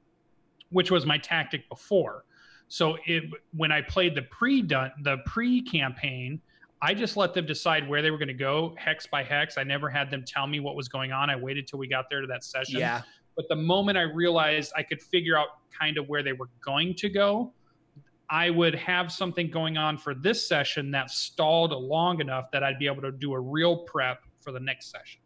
which was my tactic before. So when I played the pre-campaign, I just let them decide where they were going to go, hex by hex. I never had them tell me what was going on. I waited till we got there to that session. Yeah. But the moment I realized I could figure out kind of where they were going to go, I would have something going on for this session that stalled long enough that I'd be able to do a real prep for the next session.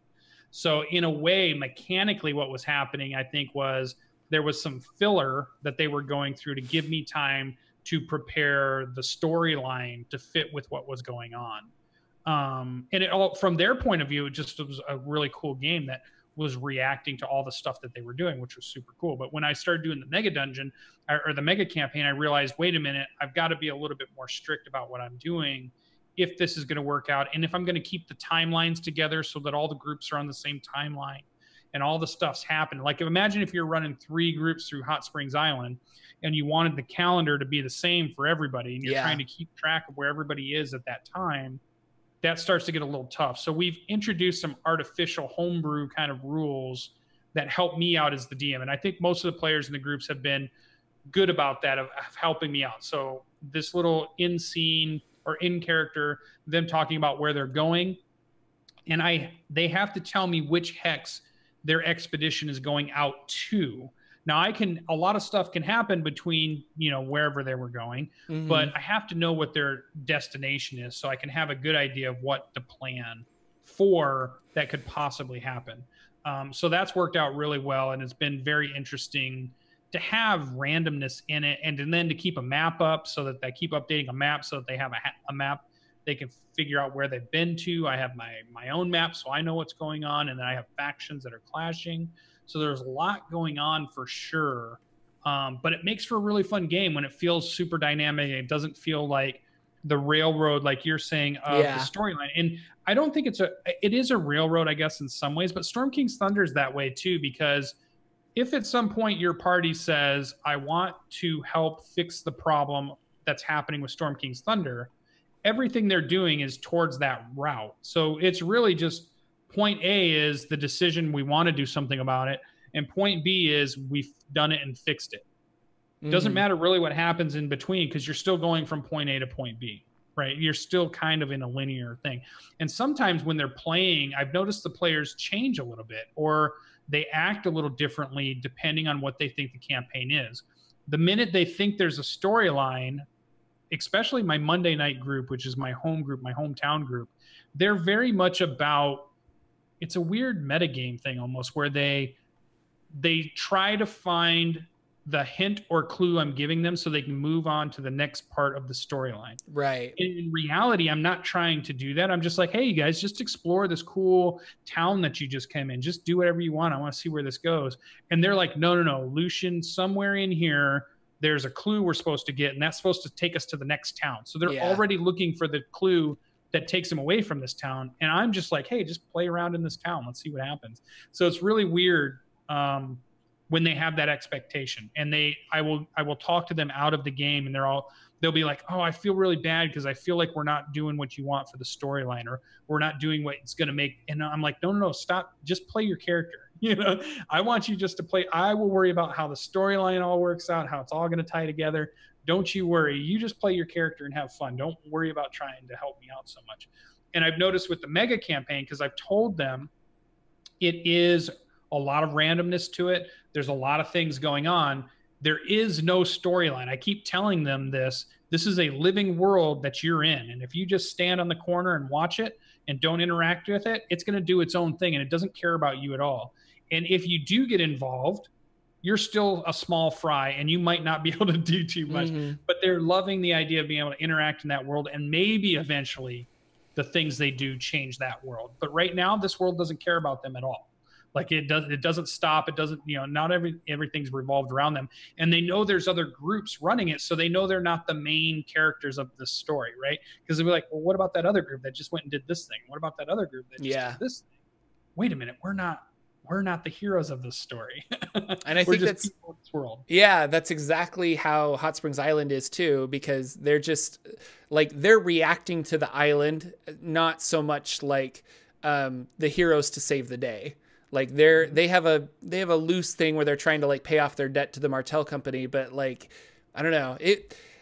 So in a way, mechanically, what was happening, I think, was there was some filler that they were going through to give me time to prepare the storyline to fit with what was going on. And it all, from their point of view, it just was a really cool game that was reacting to all the stuff that they were doing, which was super cool. But when I started doing the mega dungeon or the mega campaign, I realized, wait a minute, I've got to be a little bit more strict about what I'm doing if this is going to work out. And if I'm going to keep the timelines together so that all the groups are on the same timeline and all the stuff's happening. Like, imagine if you're running 3 groups through Hot Springs Island and you wanted the calendar to be the same for everybody, and you're trying to keep track of where everybody is at that time. That starts to get a little tough. So we've introduced some artificial homebrew kind of rules that help me out as the DM. And I think most of the players in the groups have been good about that, of helping me out. So this little in scene or in character, them talking about where they're going, and they have to tell me which hex their expedition is going out to. Now a lot of stuff can happen between, wherever they were going, but I have to know what their destination is so I can have a good idea of what to plan for that could possibly happen. So that's worked out really well, and it's been very interesting to have randomness in it, and then to keep a map up so that they keep updating a map so that they have a map they can figure out where they've been to. I have my own map, so I know what's going on, and then I have factions that are clashing. So there's a lot going on for sure. But it makes for a really fun game when it feels super dynamic. It doesn't feel like the railroad, like you're saying, of the storyline. And I don't think it is a railroad, I guess, in some ways, but Storm King's Thunder is that way too, because if at some point your party says, I want to help fix the problem that's happening with Storm King's Thunder, everything they're doing is towards that route. So it's really just point A is the decision, we want to do something about it. And point B is we've done it and fixed it. It doesn't matter really what happens in between, because you're still going from point A to point B, right? You're still kind of in a linear thing. And sometimes when they're playing, I've noticed the players change a little bit, or they act a little differently depending on what they think the campaign is. The minute they think there's a storyline, especially my Monday night group, which is my home group, my hometown group, they're very much about, it's a weird metagame thing almost, where they try to find the hint or clue I'm giving them so they can move on to the next part of the storyline. Right. In reality, I'm not trying to do that. I'm just like, hey, you guys, just explore this cool town that you just came in. Just do whatever you want. I want to see where this goes. And they're like, no, Lucian, somewhere in here, there's a clue we're supposed to get, and that's supposed to take us to the next town. So they're already looking for the clue that takes them away from this town. And I'm just like, hey, just play around in this town. Let's see what happens. So it's really weird when they have that expectation, and I will talk to them out of the game, and they'll be like, oh, I feel really bad because I feel like we're not doing what you want for the storyline, or we're not doing what it's going to make. And I'm like, no, stop. Just play your character. I want you just to play. I will worry about how the storyline all works out, how it's all going to tie together. Don't you worry. You just play your character and have fun. Don't worry about trying to help me out so much. And I've noticed with the mega campaign, because I've told them it is a lot of randomness to it. There's a lot of things going on. There is no storyline. I keep telling them this. This is a living world that you're in. And if you just stand on the corner and watch it and don't interact with it, it's going to do its own thing, and it doesn't care about you at all. And if you do get involved, you're still a small fry, and you might not be able to do too much. But they're loving the idea of being able to interact in that world, and maybe eventually the things they do change that world. But right now, this world doesn't care about them at all. Like it doesn't stop. It doesn't, not everything's revolved around them. And they know there's other groups running it, so they know they're not the main characters of the story, right? Because they'll be like, well, what about that other group that just went and did this thing? What about that other group that just did this thing? Wait a minute, we're not the heroes of this story. And I think that's people in this world. Yeah, that's exactly how Hot Springs Island is too, because they're just like, they're reacting to the island, not so much like the heroes to save the day. Like they have a loose thing where they're trying to like pay off their debt to the Martell Company, but like, I don't know,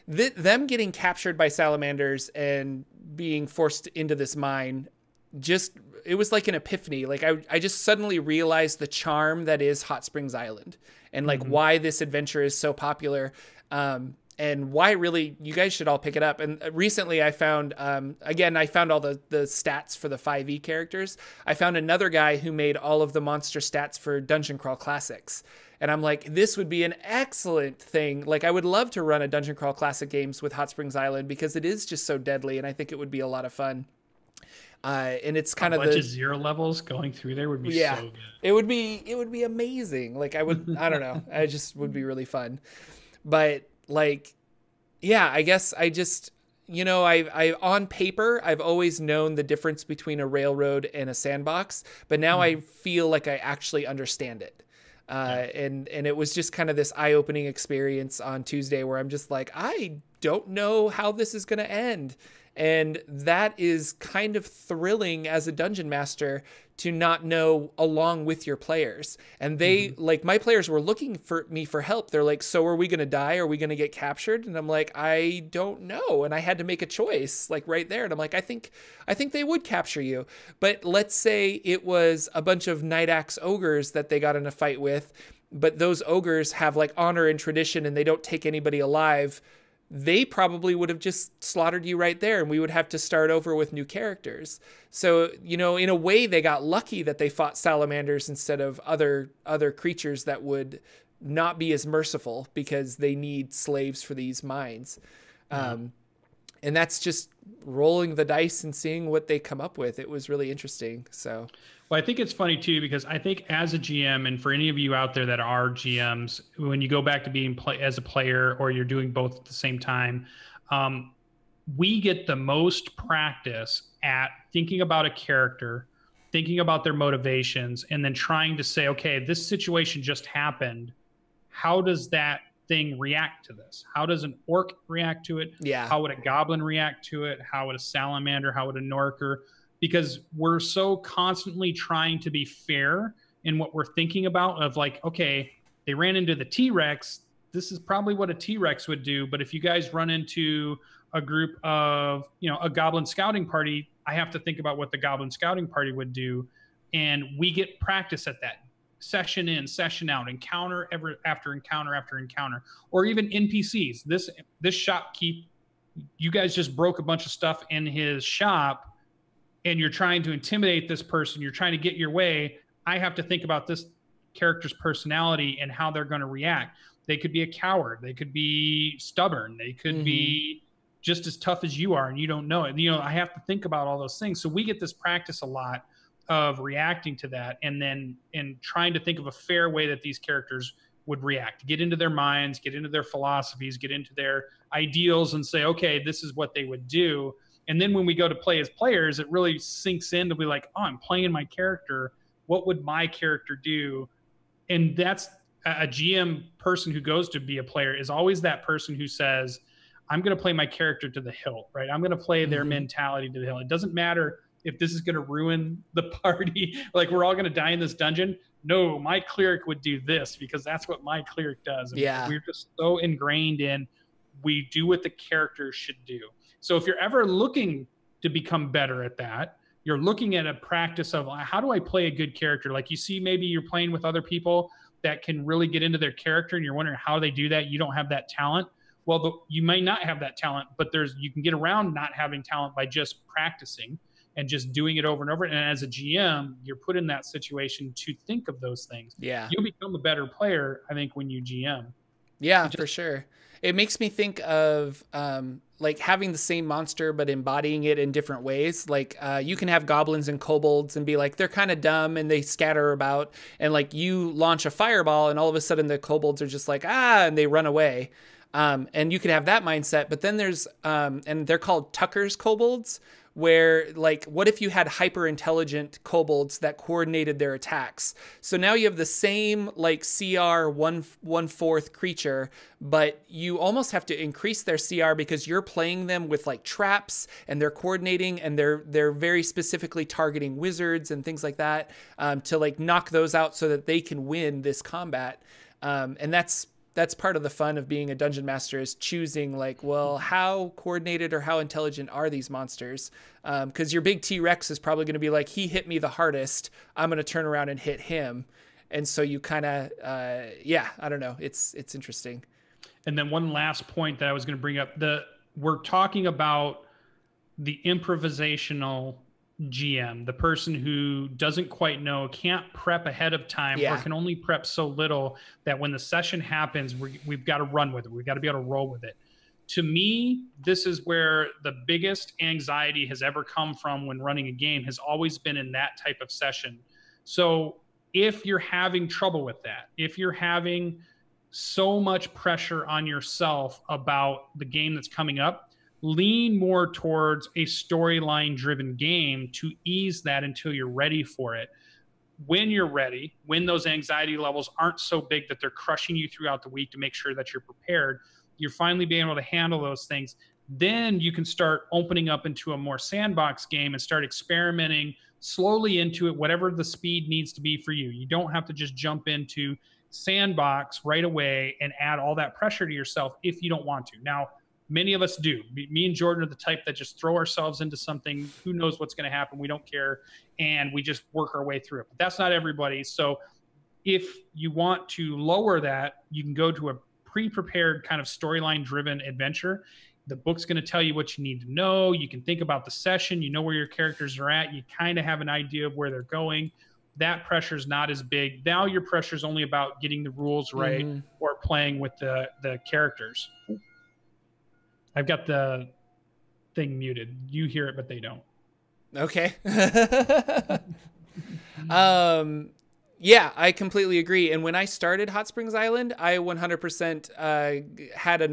them getting captured by salamanders and being forced into this mine, it was like an epiphany. Like I just suddenly realized the charm that is Hot Springs Island, and like why this adventure is so popular. And why really you guys should all pick it up. And recently I found, I found all the stats for the 5e characters. I found another guy who made all of the monster stats for Dungeon Crawl Classics. And I'm like, this would be an excellent thing. Like I would love to run a Dungeon Crawl Classic games with Hot Springs Island, because it is just so deadly. And I think it would be a lot of fun. And it's kind of a bunch of 0 levels going through there would be so good. It would be amazing. Like I don't know. I just would be really fun. But like, yeah, I guess I just, I on paper, I've always known the difference between a railroad and a sandbox, but now I feel like I actually understand it. And it was just kind of this eye-opening experience on Tuesday where I'm just like, I don't know how this is going to end. And that is kind of thrilling as a dungeon master to not know along with your players. And they like, my players were looking for me for help. They're like, so are we going to die? Are we going to get captured? And I'm like, I don't know. And I had to make a choice like right there. And I'm like, I think they would capture you. But let's say it was a bunch of Night Axe ogres that they got in a fight with, but those ogres have like honor and tradition and they don't take anybody alive. They probably would have just slaughtered you right there, and we would have to start over with new characters. So, you know, in a way, they got lucky that they fought salamanders instead of other creatures that would not be as merciful because they need slaves for these mines. And that's just rolling the dice and seeing what they come up with. It was really interesting. So, well, I think it's funny too, because I think as a GM, and for any of you out there that are GMs, when you go back to being as a player, or you're doing both at the same time, we get the most practice at thinking about a character, thinking about their motivations, and then trying to say, okay, this situation just happened. How does that thing react to this? How does an orc react to it? Yeah. How would a goblin react to it? How would a salamander? How would a norker? Because we're so constantly trying to be fair in what we're thinking about, of like, okay, they ran into the T-Rex. This is probably what a T-Rex would do. But if you guys run into a group of, you know, a goblin scouting party, I have to think about what the goblin scouting party would do. And we get practice at that. Session in, session out, encounter after encounter after encounter, or even NPCs. This shopkeep, you guys just broke a bunch of stuff in his shop, and you're trying to intimidate this person. You're trying to get your way. I have to think about this character's personality and how they're going to react. They could be a coward. They could be stubborn. They could be just as tough as you are, and you don't know it. You know, I have to think about all those things. So we get this practice a lot of reacting to that, and then trying to think of a fair way that these characters would react, get into their minds, get into their philosophies, get into their ideals, and say, okay, this is what they would do. And then when we go to play as players, it really sinks in to be like, oh, I'm playing my character. What would my character do? And that's a GM person who goes to be a player is always that person who says, I'm going to play my character to the hilt, right? I'm going to play their mentality to the hilt. It doesn't matter if this is going to ruin the party, like we're all going to die in this dungeon. No, my cleric would do this because that's what my cleric does. And we're just so ingrained in, we do what the character should do. So if you're ever looking to become better at that, you're looking at a practice of how do I play a good character? Like you see, maybe you're playing with other people that can really get into their character and you're wondering how they do that. You don't have that talent. Well, you might not have that talent, but you can get around not having talent by just practicing and just doing it over and over. And as a GM, you're put in that situation to think of those things. Yeah. You'll become a better player, I think, when you GM. Yeah, for sure. It makes me think of like having the same monster, but embodying it in different ways. Like you can have goblins and kobolds and be like, they're kind of dumb and they scatter about. And like you launch a fireball and all of a sudden the kobolds are just like, and they run away. And you could have that mindset. But then there's, and they're called Tucker's kobolds, where like, what if you had hyper intelligent kobolds that coordinated their attacks? So now you have the same like CR 1/4 creature, but you almost have to increase their CR because you're playing them with like traps and they're coordinating and they're very specifically targeting wizards and things like that, to like knock those out so that they can win this combat. And that's part of the fun of being a dungeon master, is choosing like, well, how coordinated or how intelligent are these monsters? Because your big T-Rex is probably going to be like, he hit me the hardest, I'm going to turn around and hit him. And so you kind of, I don't know. It's interesting. And then one last point that I was going to bring up, we're talking about the improvisational GM, the person who doesn't quite know, can't prep ahead of time, or can only prep so little that when the session happens, we've got to run with it. We've got to be able to roll with it. To me, this is where the biggest anxiety has ever come from when running a game, has always been in that type of session. So if you're having trouble with that, if you're having so much pressure on yourself about the game that's coming up, lean more towards a storyline driven game to ease that until you're ready for it. When you're ready, when those anxiety levels aren't so big that they're crushing you throughout the week to make sure that you're prepared, you're finally being able to handle those things. then you can start opening up into a more sandbox game and start experimenting slowly into it, whatever the speed needs to be for you. You don't have to just jump into sandbox right away and add all that pressure to yourself if you don't want to. Now, many of us do. Me and Jordan are the type that just throw ourselves into something. Who knows what's going to happen? We don't care. And we just work our way through it. But that's not everybody. So if you want to lower that, you can go to a pre-prepared kind of storyline driven adventure. The book's going to tell you what you need to know. You can think about the session. You know where your characters are at. You kind of have an idea of where they're going. That pressure is not as big. Now your pressure is only about getting the rules right or playing with the characters. I've got the thing muted. You hear it, but they don't. Okay. Yeah, I completely agree. And when I started Hot Springs Island, I 100% had not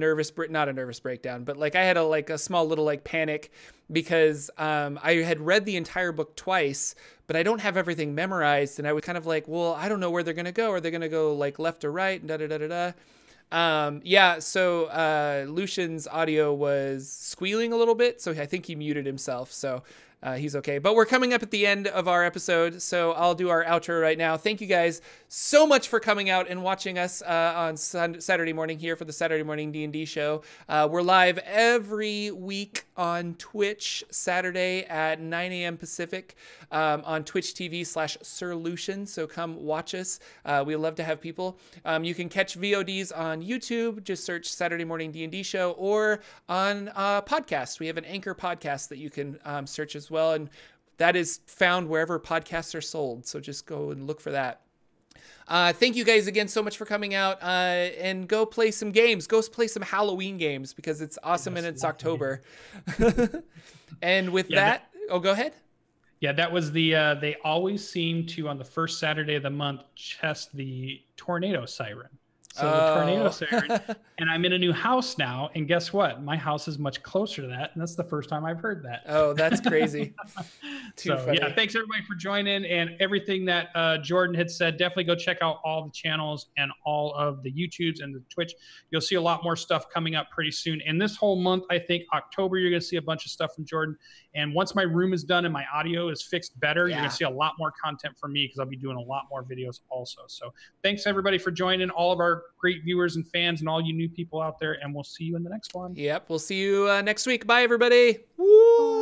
a nervous breakdown, but like I had a small little like panic because I had read the entire book twice, but I don't have everything memorized. And I was kind of like, well, I don't know where they're going to go. Are they going to go like left or right? And yeah, so Lucian's audio was squealing a little bit, so I think he muted himself, so he's okay. But we're coming up at the end of our episode, so I'll do our outro right now. Thank you guys so much for coming out and watching us on Saturday morning here for the Saturday Morning D&D show. We're live every week on Twitch, Saturday at 9 a.m. Pacific on Twitch TV/Sir Lucian, so come watch us. We love to have people. You can catch VODs on YouTube, just search Saturday Morning D&D show, or on podcast. We have an Anchor podcast that you can search as well, and that is found wherever podcasts are sold, so just go and look for that. Thank you guys again so much for coming out, and go play some games. Go play some Halloween games because it's awesome, and it's October. And with that, go ahead. Yeah, that was the, they always seem to, on the first Saturday of the month, test the tornado siren. So the tornado siren, and I'm in a new house now, and guess what? My house is much closer to that, and that's the first time I've heard that. Oh, that's crazy. Too funny. Yeah, thanks everybody for joining, and everything that Jordan had said. Definitely go check out all the channels and all of the YouTubes and the Twitch. You'll see a lot more stuff coming up pretty soon. And this whole month, I think October, you're going to see a bunch of stuff from Jordan. And once my room is done and my audio is fixed better, you're going to see a lot more content from me because I'll be doing a lot more videos also. So thanks everybody for joining, all of our great viewers and fans and all you new people out there, and we'll see you in the next one. Yep, we'll see you next week. Bye, everybody. Woo!